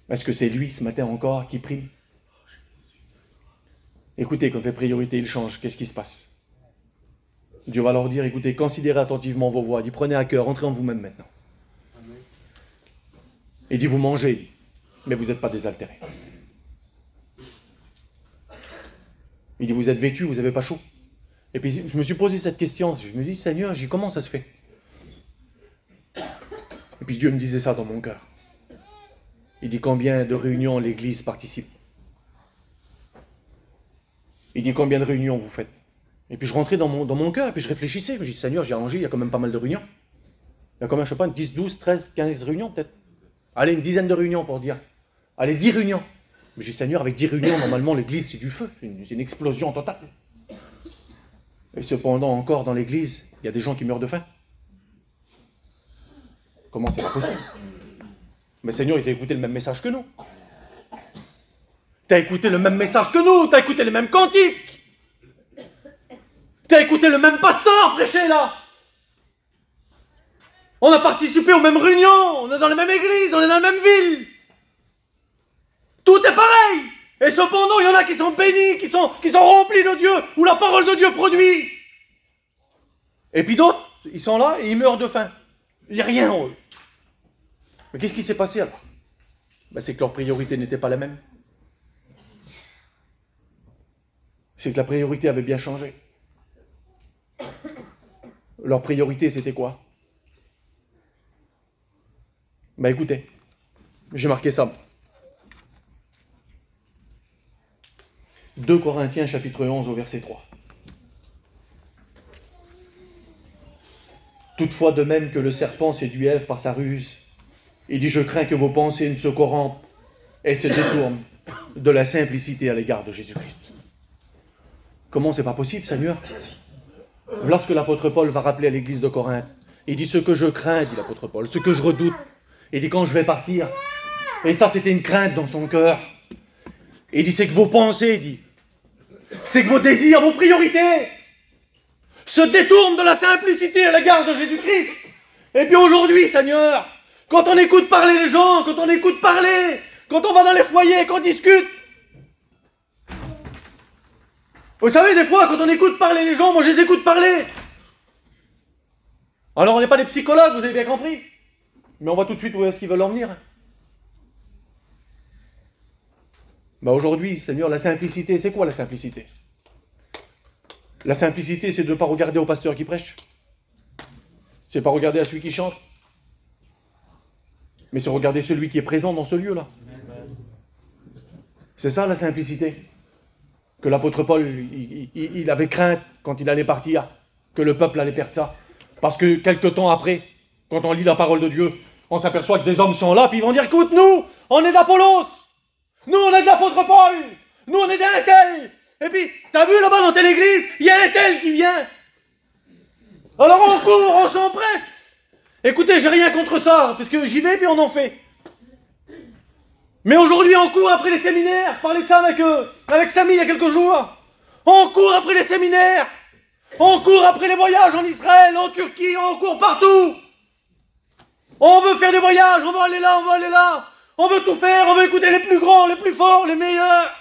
Est-ce que c'est lui ce matin encore qui prime? Écoutez, quand tes priorités ils changent, qu'est-ce qui se passe? Dieu va leur dire, écoutez, considérez attentivement vos voies. Il dit, prenez à cœur, entrez en vous-même maintenant. Il dit, vous mangez, mais vous n'êtes pas désaltérés. Il dit, vous êtes vêtus, vous n'avez pas chaud. Et puis, je me suis posé cette question. Je me dis, Seigneur, comment ça se fait? Et puis, Dieu me disait ça dans mon cœur. Il dit, combien de réunions l'Église participe? Il dit, combien de réunions vous faites? Et puis, je rentrais dans mon cœur, et puis je réfléchissais. Je me dis, Seigneur, j'ai arrangé, il y a quand même pas mal de réunions. Il y a quand même, je ne sais pas, 10, 12, 13, 15 réunions peut-être. Allez, une dizaine de réunions pour dire. Allez, 10 réunions. Mais j'ai dit, Seigneur, avec 10 réunions, normalement, l'église, c'est du feu. C'est une explosion totale. Et cependant, encore dans l'église, il y a des gens qui meurent de faim. Comment c'est pas possible? Mais Seigneur, ils ont écouté le même message que nous. Tu as écouté le même message que nous. Tu as écouté les mêmes cantiques. Tu as écouté le même pasteur prêcher là. On a participé aux mêmes réunions. On est dans la même église. On est dans la même ville. Tout est pareil. Et cependant, il y en a qui sont bénis, qui sont remplis de Dieu, où la parole de Dieu produit. Et puis d'autres, ils sont là et ils meurent de faim. Il n'y a rien en eux. Mais qu'est-ce qui s'est passé alors? Ben, c'est que leur priorité n'était pas la même. C'est que la priorité avait bien changé. Leur priorité, c'était quoi? Ben écoutez, j'ai marqué ça. 2 Corinthiens chapitre 11 au verset 3. Toutefois, de même que le serpent séduit Ève par sa ruse, il dit, je crains que vos pensées ne se corrompent et se détournent de la simplicité à l'égard de Jésus-Christ. Comment c'est pas possible, Seigneur? Lorsque l'apôtre Paul va rappeler à l'église de Corinthe, il dit, ce que je crains, dit l'apôtre Paul, ce que je redoute, il dit, quand je vais partir, et ça c'était une crainte dans son cœur, il dit, c'est que vos pensées, il dit, c'est que vos désirs, vos priorités se détournent de la simplicité à l'égard de Jésus-Christ. Et puis aujourd'hui, Seigneur, quand on écoute parler les gens, quand on écoute parler, quand on va dans les foyers, qu'on discute, vous savez, des fois, quand on écoute parler les gens, moi je les écoute parler. Alors on n'est pas des psychologues, vous avez bien compris. Mais on voit tout de suite où est-ce qu'ils veulent en venir. Bah aujourd'hui, Seigneur, la simplicité, c'est quoi la simplicité? La simplicité, c'est de ne pas regarder au pasteur qui prêche. C'est pas regarder à celui qui chante. Mais c'est regarder celui qui est présent dans ce lieu-là. C'est ça la simplicité. Que l'apôtre Paul, il avait crainte quand il allait partir, que le peuple allait perdre ça. Parce que quelques temps après, quand on lit la parole de Dieu, on s'aperçoit que des hommes sont là, puis ils vont dire, écoute, nous, on est d'Apollos, nous, on est de l'apôtre Paul, nous, on est d'un tel. Et puis, t'as vu là-bas dans telle église, il y a un tel qui vient. Alors on court, on s'empresse. Écoutez, j'ai rien contre ça, parce que j'y vais, puis on en fait. Mais aujourd'hui, on court après les séminaires. Je parlais de ça avec Samy il y a quelques jours. On court après les séminaires. On court après les voyages en Israël, en Turquie, on court partout. On veut faire des voyages, on veut aller là, on veut aller là. On veut tout faire, on veut écouter les plus grands, les plus forts, les meilleurs.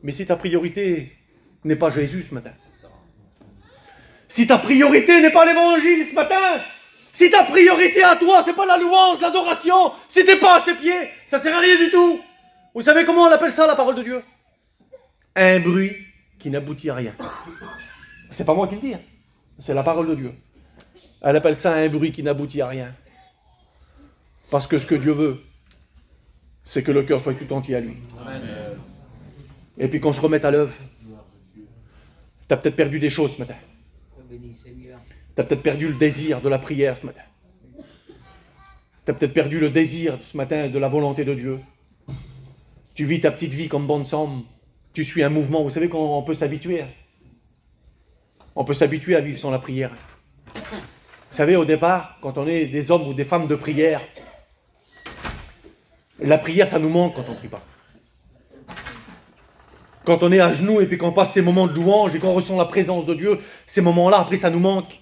Mais si ta priorité n'est pas Jésus ce matin, si ta priorité n'est pas l'évangile ce matin, si ta priorité à toi, c'est pas la louange, l'adoration, si t'es pas à ses pieds, ça sert à rien du tout. Vous savez comment on appelle ça, la parole de Dieu? Un bruit qui n'aboutit à rien. C'est pas moi qui le dis, hein. C'est la parole de Dieu. Elle appelle ça un bruit qui n'aboutit à rien. Parce que ce que Dieu veut, c'est que le cœur soit tout entier à lui. Amen. Et puis qu'on se remette à l'œuvre. Tu as peut-être perdu des choses ce matin. Tu as peut-être perdu le désir de la prière ce matin. Tu as peut-être perdu le désir ce matin de la volonté de Dieu. Tu vis ta petite vie comme bon te semble. Tu suis un mouvement. Vous savez qu'on peut s'habituer. On peut s'habituer à vivre sans la prière. Vous savez, au départ, quand on est des hommes ou des femmes de prière, la prière, ça nous manque quand on ne prie pas. Quand on est à genoux et puis qu'on passe ces moments de louange et qu'on ressent la présence de Dieu, ces moments-là, après, ça nous manque.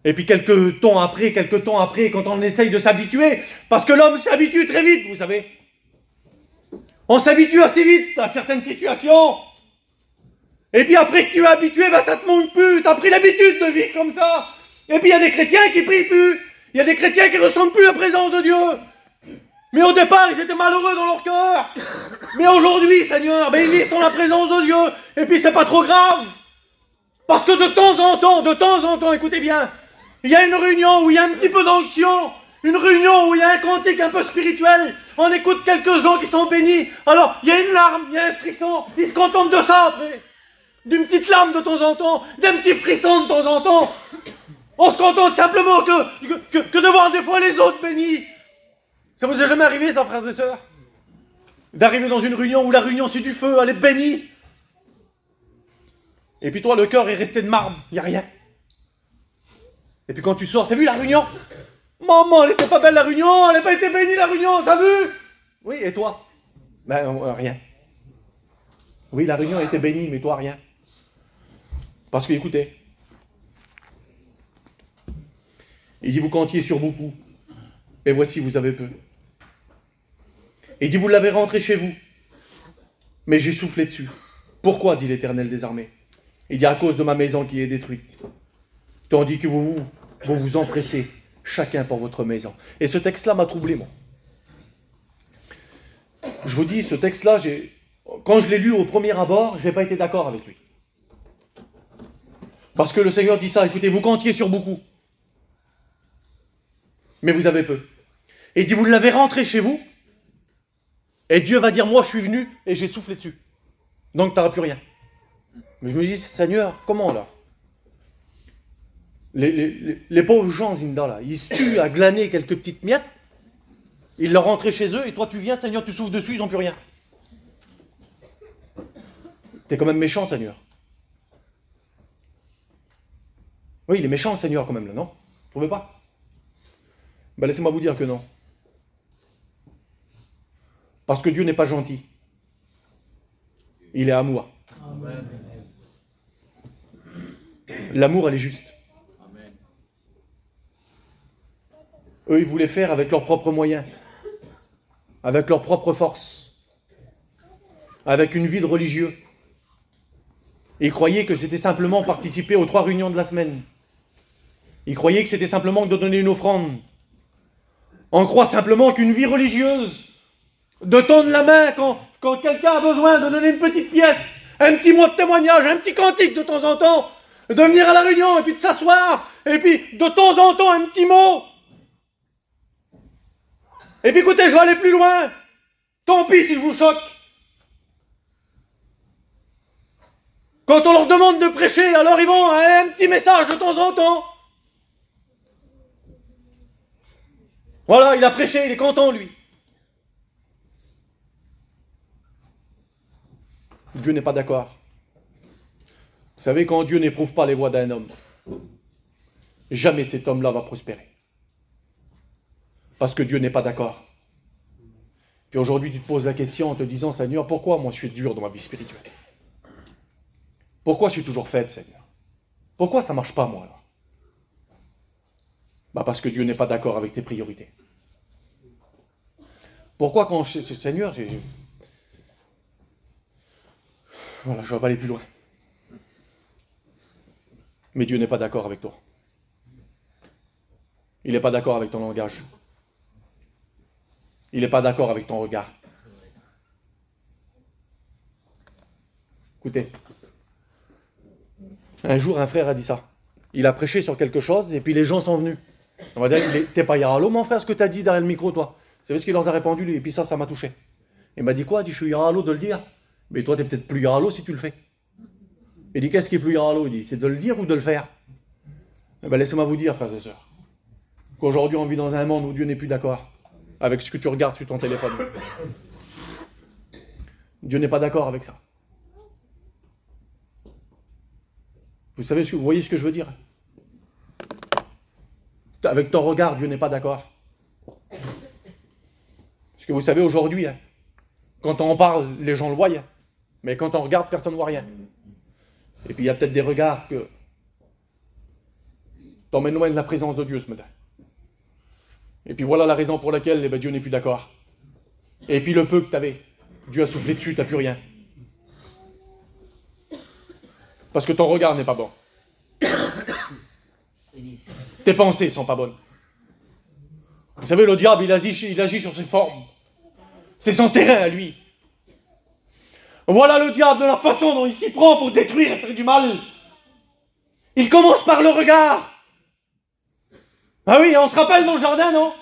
Et puis quelques temps après, quand on essaye de s'habituer, parce que l'homme s'habitue très vite, vous savez. On s'habitue assez vite à certaines situations. Et puis après que tu es habitué, ben ça te manque plus. Tu as pris l'habitude de vivre comme ça. Et puis il y a des chrétiens qui prient plus. Il y a des chrétiens qui ne ressentent plus la présence de Dieu. Mais au départ, ils étaient malheureux dans leur cœur. Mais aujourd'hui, Seigneur, ben ils vivent sans la présence de Dieu. Et puis c'est pas trop grave. Parce que de temps en temps, écoutez bien, il y a une réunion où il y a un petit peu d'onction. Une réunion où il y a un cantique un peu spirituel. On écoute quelques gens qui sont bénis. Alors, il y a une larme, il y a un frisson. Ils se contentent de ça après. D'une petite larme de temps en temps, d'un petit frisson de temps en temps. On se contente simplement que de voir des fois les autres bénis. Ça vous est jamais arrivé, ça, frères et sœurs? D'arriver dans une réunion où la réunion c'est du feu, elle est bénie. Et puis toi, le cœur est resté de marbre, il n'y a rien. Et puis quand tu sors, t'as vu la réunion? Maman, elle était pas belle la réunion, elle n'a pas été bénie la réunion, t'as vu? Oui, et toi? Ben, rien. Oui, la réunion a été bénie, mais toi, rien. Parce que, écoutez, il dit, vous comptiez sur beaucoup, et voici, vous avez peu. Et il dit, vous l'avez rentré chez vous. Mais j'ai soufflé dessus. Pourquoi, dit l'Éternel des armées? Il dit, à cause de ma maison qui est détruite. Tandis que vous vous empressez, chacun pour votre maison. Et ce texte-là m'a troublé, moi. Je vous dis, ce texte-là, quand je l'ai lu au premier abord, je n'ai pas été d'accord avec lui. Parce que le Seigneur dit ça, écoutez, vous comptiez sur beaucoup. Mais vous avez peu. Et il dit, vous l'avez rentré chez vous, et Dieu va dire, moi je suis venu, et j'ai soufflé dessus. Donc tu n'auras plus rien. Mais je me dis, Seigneur, comment là? Les pauvres gens, Zinda, là, ils se tuent à glaner quelques petites miettes, ils leur rentrent chez eux, et toi tu viens, Seigneur, tu souffles dessus, ils n'ont plus rien. T'es quand même méchant, Seigneur. Oui, il est méchant, Seigneur, quand même, là, non? Vous trouvez pas? Ben, laissez-moi vous dire que non. Parce que Dieu n'est pas gentil. Il est amour. Amen. L'amour, elle est juste. Amen. Eux, ils voulaient faire avec leurs propres moyens, avec leurs propres forces, avec une vie de religieux. Et ils croyaient que c'était simplement participer aux 3 réunions de la semaine. Ils croyaient que c'était simplement de donner une offrande. On croit simplement qu'une vie religieuse, de tendre la main quand quelqu'un a besoin de donner une petite pièce, un petit mot de témoignage, un petit cantique de temps en temps, de venir à la réunion et puis de s'asseoir, et puis de temps en temps un petit mot. Et puis écoutez, je vais aller plus loin. Tant pis si je vous choque. Quand on leur demande de prêcher, alors ils vont un petit message de temps en temps. Voilà, il a prêché, il est content lui. Dieu n'est pas d'accord. Vous savez, quand Dieu n'éprouve pas les voies d'un homme, jamais cet homme-là va prospérer. Parce que Dieu n'est pas d'accord. Puis aujourd'hui, tu te poses la question en te disant, Seigneur, pourquoi moi je suis dur dans ma vie spirituelle? Pourquoi je suis toujours faible, Seigneur? Pourquoi ça ne marche pas, moi, là? Bah parce que Dieu n'est pas d'accord avec tes priorités. Pourquoi quand je... Seigneur, voilà, je ne vais pas aller plus loin. Mais Dieu n'est pas d'accord avec toi. Il n'est pas d'accord avec ton langage. Il n'est pas d'accord avec ton regard. Écoutez, un jour, un frère a dit ça. Il a prêché sur quelque chose et puis les gens sont venus. On va dire, t'es pas Yaralo, mon frère, ce que tu as dit derrière le micro, toi. Vous savez ce qu'il leur a répondu, lui? Et puis ça m'a touché. Il m'a dit quoi? Il dit, je suis Yaralo de le dire. Mais toi, t'es peut-être plus Yaralo si tu le fais. Il dit, qu'est-ce qui est plus Yaralo? Il dit, c'est de le dire ou de le faire? Eh bien, laissez-moi vous dire, frères et sœurs, qu'aujourd'hui, on vit dans un monde où Dieu n'est plus d'accord avec ce que tu regardes sur ton téléphone. Dieu n'est pas d'accord avec ça. Vous voyez ce que je veux dire? Avec ton regard, Dieu n'est pas d'accord. Parce que vous savez, aujourd'hui, hein, quand on parle, les gens le voient, hein, mais quand on regarde, personne ne voit rien. Et puis il y a peut-être des regards que t'emmènent loin de la présence de Dieu ce matin. Et puis voilà la raison pour laquelle Dieu n'est plus d'accord. Et puis le peu que tu avais, Dieu a soufflé dessus, tu n'as plus rien. Parce que ton regard n'est pas bon. Tes pensées ne sont pas bonnes. Vous savez, le diable, il agit sur ses formes. C'est son terrain à lui. Voilà le diable de la façon dont il s'y prend pour détruire et faire du mal. Il commence par le regard. Ah oui, on se rappelle dans le jardin, non?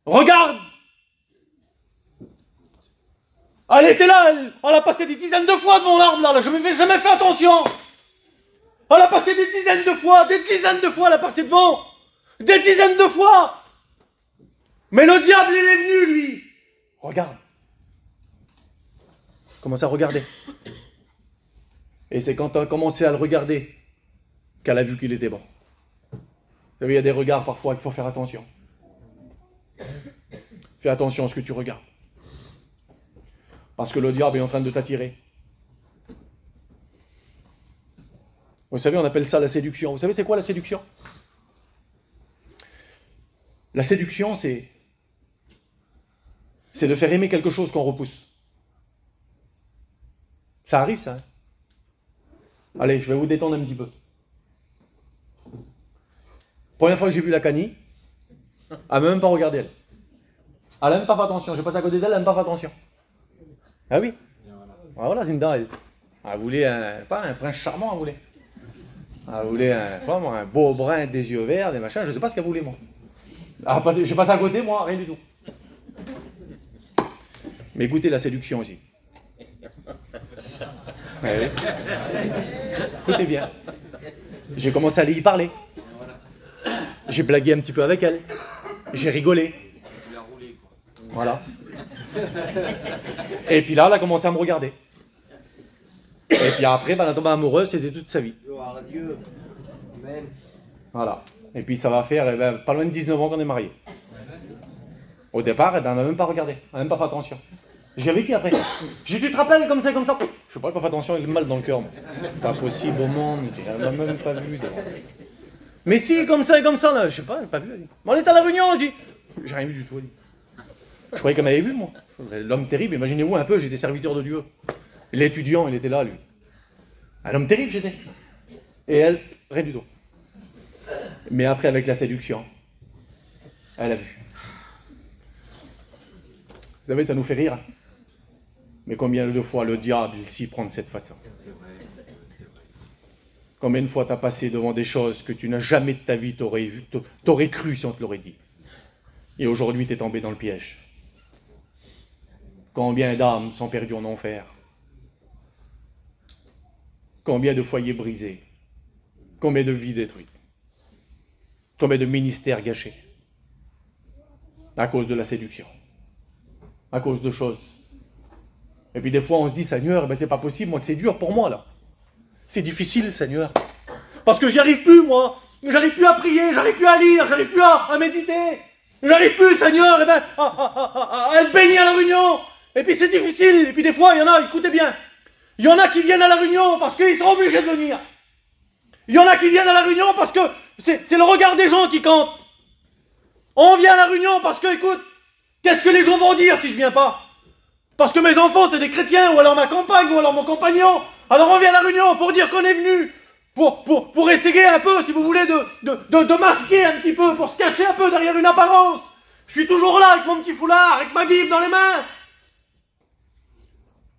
Regarde. Elle était là, elle a passé des dizaines de fois devant l'arbre, là, je n'ai jamais fait attention. Elle a passé des dizaines de fois, elle a passé devant. Des dizaines de fois. Mais le diable, il est venu, lui. Regarde. Commence à regarder. Et c'est quand tu as commencé à le regarder qu'elle a vu qu'il était bon. Vous savez, il y a des regards parfois qu'il faut faire attention. Fais attention à ce que tu regardes. Parce que le diable est en train de t'attirer. Vous savez, on appelle ça la séduction. Vous savez, c'est quoi la séduction? La séduction, c'est c'est de faire aimer quelque chose qu'on repousse. Ça arrive, ça. Hein? Allez, je vais vous détendre un petit peu. Première fois que j'ai vu la Cani, elle m'a même pas regardé, elle. Elle n'a même pas fait attention. J'ai passé à côté d'elle, elle n'a même pas fait attention. Ah oui. Ah, voilà, Zinda, elle voulait pas un prince charmant, elle voulait. Elle voulait un beau brun, des yeux verts, des machins, je ne sais pas ce qu'elle voulait, moi. J'ai passé à côté, moi, rien du tout. Mais écoutez la séduction aussi. Ouais, oui. Écoutez bien. J'ai commencé à aller y parler. J'ai blagué un petit peu avec elle. J'ai rigolé. Tu l'as roulé, quoi. Voilà. Et puis là, elle a commencé à me regarder. Et puis après, elle a tombé amoureuse, c'était toute sa vie. Gloire à Dieu. Amen. Voilà. Et puis ça va faire pas loin de 19 ans qu'on est mariés. Au départ, elle m'a même pas regardé. Elle n'a même pas fait attention. Je lui avais dit après. J'ai dit, tu te rappelles comme ça, comme ça. Je sais pas, elle n'a pas fait attention, elle a mal dans le cœur. Moi. Pas possible au monde. Elle m'a même pas vu. Mais si, comme ça et comme ça, là. Je sais pas, elle n'a pas vu. Elle dit. Mais on est à la réunion, je dis. J'ai rien vu du tout. Elle dit. Je croyais qu'elle m'avait vu, moi. L'homme terrible, imaginez-vous un peu, j'étais serviteur de Dieu. L'étudiant, il était là, lui. Un homme terrible, j'étais. Et elle, rien du tout. Mais après, avec la séduction, elle a vu. Vous savez, ça nous fait rire. Mais combien de fois le diable, il s'y prend de cette façon? Combien de fois tu as passé devant des choses que tu n'as jamais de ta vie, t'aurais cru si on te l'aurait dit. Et aujourd'hui, tu es tombé dans le piège. Combien d'âmes sont perdues en enfer? Combien de foyers brisés? Combien de vies détruites? Combien de ministères gâchés? À cause de la séduction. À cause de choses. Et puis des fois on se dit, Seigneur, c'est pas possible, moi que c'est dur pour moi là. C'est difficile, Seigneur. Parce que j'y arrive plus, moi. J'arrive plus à prier, j'arrive plus à lire, j'arrive plus à méditer. J'arrive plus, Seigneur, à être béni à la réunion. Et puis c'est difficile. Et puis des fois, il y en a, écoutez bien, il y en a qui viennent à la réunion parce qu'ils sont obligés de venir. Il y en a qui viennent à la réunion parce que c'est le regard des gens qui compte. On vient à la réunion parce que, écoute, qu'est-ce que les gens vont dire si je viens pas? Parce que mes enfants, c'est des chrétiens, ou alors ma compagne, ou alors mon compagnon. Alors on vient à la réunion pour dire qu'on est venu, pour essayer un peu, si vous voulez, de masquer un petit peu, pour se cacher un peu derrière une apparence. Je suis toujours là avec mon petit foulard, avec ma Bible dans les mains.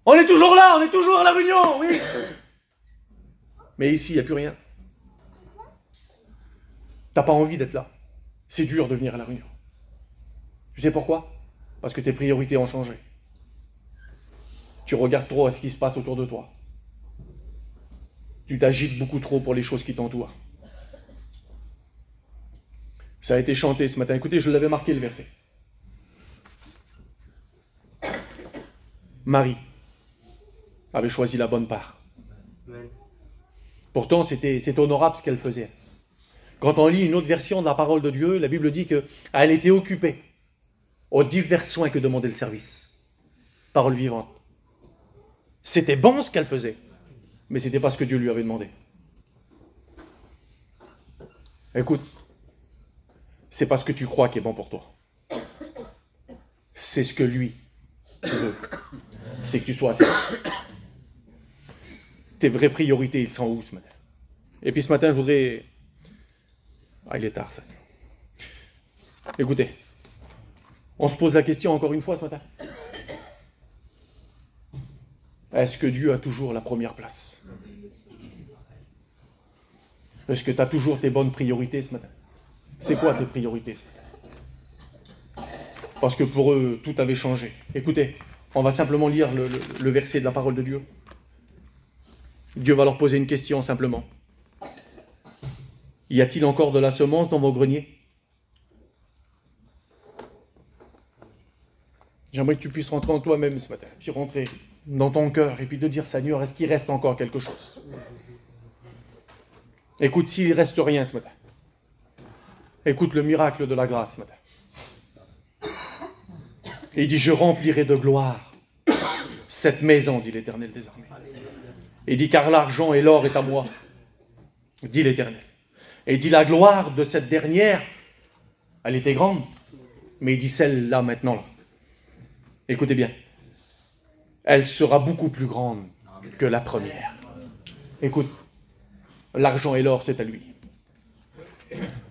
On est toujours là, on est toujours à la réunion, oui. Mais ici, il n'y a plus rien. T'as pas envie d'être là. C'est dur de venir à la réunion. Tu sais pourquoi? Parce que tes priorités ont changé. Tu regardes trop à ce qui se passe autour de toi. Tu t'agites beaucoup trop pour les choses qui t'entourent. Ça a été chanté ce matin. Écoutez, je l'avais marqué le verset. Marie avait choisi la bonne part. Pourtant, c'était honorable ce qu'elle faisait. Quand on lit une autre version de la parole de Dieu, la Bible dit qu'elle était occupée aux divers soins que demandait le service. Parole vivante. C'était bon ce qu'elle faisait, mais ce n'était pas ce que Dieu lui avait demandé. Écoute, c'est pas ce que tu crois qui est bon pour toi. C'est ce que lui veut. C'est que tu sois assez. Tes vraies priorités, ils sont où ce matin? Et puis ce matin, je voudrais... Ah, il est tard, ça. Écoutez, on se pose la question encore une fois ce matin. Est-ce que Dieu a toujours la première place? Est-ce que tu as toujours tes bonnes priorités ce matin? C'est quoi tes priorités ce matin? Parce que pour eux, tout avait changé. Écoutez, on va simplement lire le verset de la parole de Dieu. Dieu va leur poser une question simplement. Y a-t-il encore de la semence dans vos greniers? J'aimerais que tu puisses rentrer en toi-même ce matin, puis rentrer dans ton cœur, et puis te dire, Seigneur, est-ce qu'il reste encore quelque chose? Écoute, s'il ne reste rien ce matin, écoute le miracle de la grâce ce matin. Et il dit, je remplirai de gloire cette maison, dit l'Éternel des armées. Et il dit, car l'argent et l'or est à moi, dit l'Éternel. Et il dit, la gloire de cette dernière, elle était grande, mais il dit, celle-là maintenant, là, Écoutez bien. Elle sera beaucoup plus grande que la première. Écoute, l'argent et l'or, c'est à lui.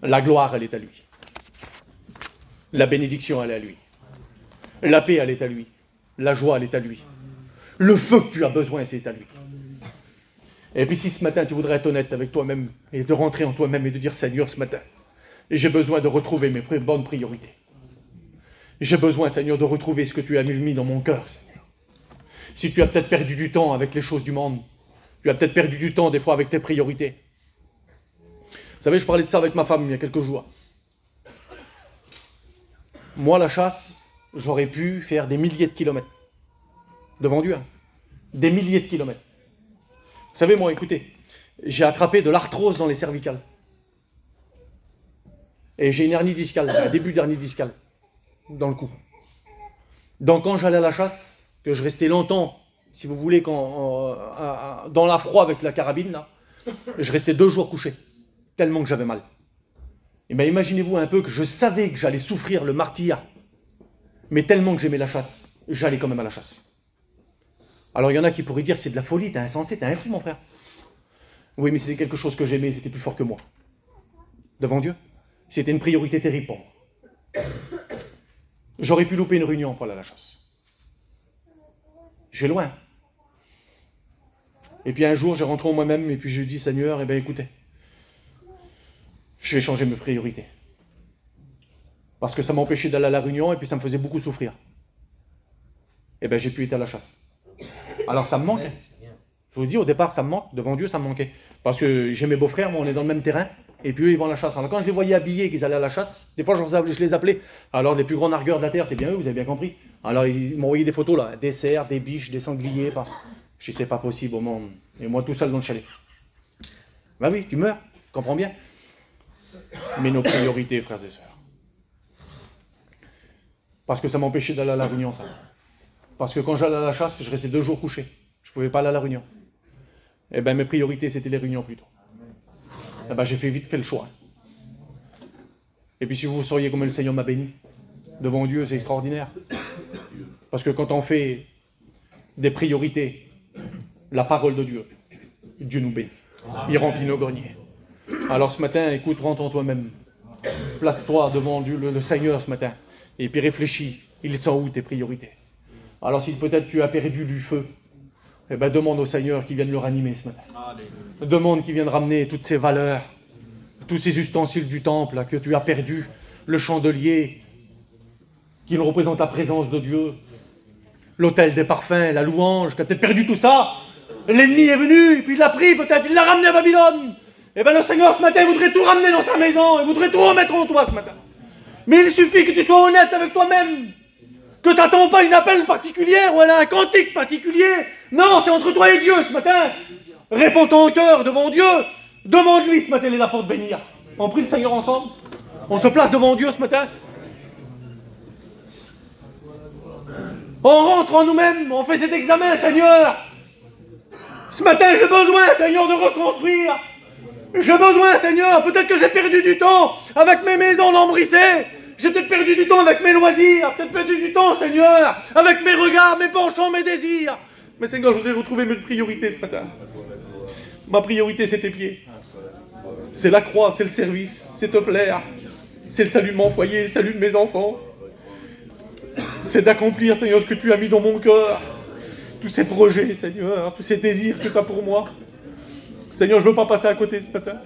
La gloire, elle est à lui. La bénédiction, elle est à lui. La paix, elle est à lui. La joie, elle est à lui. Le feu que tu as besoin, c'est à lui. Et puis si ce matin, tu voudrais être honnête avec toi-même et de rentrer en toi-même et de dire, Seigneur, ce matin, j'ai besoin de retrouver mes bonnes priorités. J'ai besoin, Seigneur, de retrouver ce que tu as mis dans mon cœur, Seigneur. Si tu as peut-être perdu du temps avec les choses du monde, tu as peut-être perdu du temps des fois avec tes priorités. Vous savez, je parlais de ça avec ma femme il y a quelques jours. Moi, la chasse, j'aurais pu faire des milliers de kilomètres. Devant Dieu, hein. Des milliers de kilomètres. Vous savez, moi, écoutez, j'ai attrapé de l'arthrose dans les cervicales. Et j'ai une hernie discale, un début d'hernie discale, dans le cou. Donc quand j'allais à la chasse, que je restais longtemps, si vous voulez, dans la froid avec la carabine, là, je restais 2 jours couché, tellement que j'avais mal. Et bien imaginez-vous un peu que je savais que j'allais souffrir le martyre, mais tellement que j'aimais la chasse, j'allais quand même à la chasse. Alors il y en a qui pourraient dire, c'est de la folie, t'es insensé, t'es un fou mon frère. Oui, mais c'était quelque chose que j'aimais, c'était plus fort que moi. Devant Dieu, c'était une priorité terrible pour moi. J'aurais pu louper une réunion pour aller à la chasse. Je vais loin. Et puis un jour, j'ai rentré en moi-même et puis je dis, Seigneur, eh bien écoutez, je vais changer mes priorités. Parce que ça m'empêchait d'aller à la réunion et puis ça me faisait beaucoup souffrir. Eh bien j'ai pu être à la chasse. Alors ça me manquait. Je vous dis, au départ, ça me manque. Devant Dieu, ça me manquait. Parce que j'ai mes beaux-frères, moi, on est dans le même terrain. Et puis eux, ils vont à la chasse. Alors quand je les voyais habillés, qu'ils allaient à la chasse, des fois, je les appelais. Alors les plus grands nargueurs de la terre, c'est bien eux, vous avez bien compris. Alors ils m'envoyaient des photos, là. Des cerfs, des biches, des sangliers. Je dis, c'est pas possible au monde. Et moi, tout seul dans le chalet. Ben oui, tu meurs. Tu comprends bien. Mais nos priorités, frères et sœurs. Parce que ça m'empêchait d'aller à la réunion, ça. Parce que quand j'allais à la chasse, je restais 2 jours couché. Je ne pouvais pas aller à la réunion. Eh bien, mes priorités, c'était les réunions plutôt. Eh bien, j'ai vite fait le choix. Et puis, si vous sauriez comment le Seigneur m'a béni, devant Dieu, c'est extraordinaire. Parce que quand on fait des priorités, la parole de Dieu, Dieu nous bénit. Il remplit nos greniers. Alors, ce matin, écoute, rentre en toi-même. Place-toi devant Dieu, le Seigneur, ce matin. Et puis, réfléchis. Il sent où tes priorités. Alors si peut-être tu as perdu du feu, eh ben demande au Seigneur qu'il vienne le ranimer ce matin. Demande qu'il vienne ramener toutes ces valeurs, tous ces ustensiles du temple là, que tu as perdus, le chandelier qui nous représente la présence de Dieu, l'autel des parfums, la louange, tu as peut-être perdu tout ça. L'ennemi est venu, et puis il l'a pris, peut-être il l'a ramené à Babylone. Eh bien le Seigneur ce matin voudrait tout ramener dans sa maison, il voudrait tout remettre en toi ce matin. Mais il suffit que tu sois honnête avec toi-même. Que tu n'attends pas une appel particulière ou un cantique particulier. Non, c'est entre toi et Dieu ce matin. Réponds ton cœur devant Dieu. Demande-lui ce matin, il est là pour te bénir. On prie le Seigneur ensemble. On se place devant Dieu ce matin. On rentre en nous-mêmes. On fait cet examen, Seigneur. Ce matin, j'ai besoin, Seigneur, de reconstruire. J'ai besoin, Seigneur. Peut-être que j'ai perdu du temps avec mes maisons lambrissées. J'ai peut-être perdu du temps avec mes loisirs, peut-être perdu du temps, Seigneur, avec mes regards, mes penchants, mes désirs. Mais Seigneur, je voudrais retrouver mes priorités ce matin. Ma priorité, c'est tes pieds. C'est la croix, c'est le service, c'est te plaire. C'est le salut de mon foyer, le salut de mes enfants. C'est d'accomplir, Seigneur, ce que tu as mis dans mon cœur. Tous ces projets, Seigneur, tous ces désirs que tu as pour moi. Seigneur, je ne veux pas passer à côté ce matin.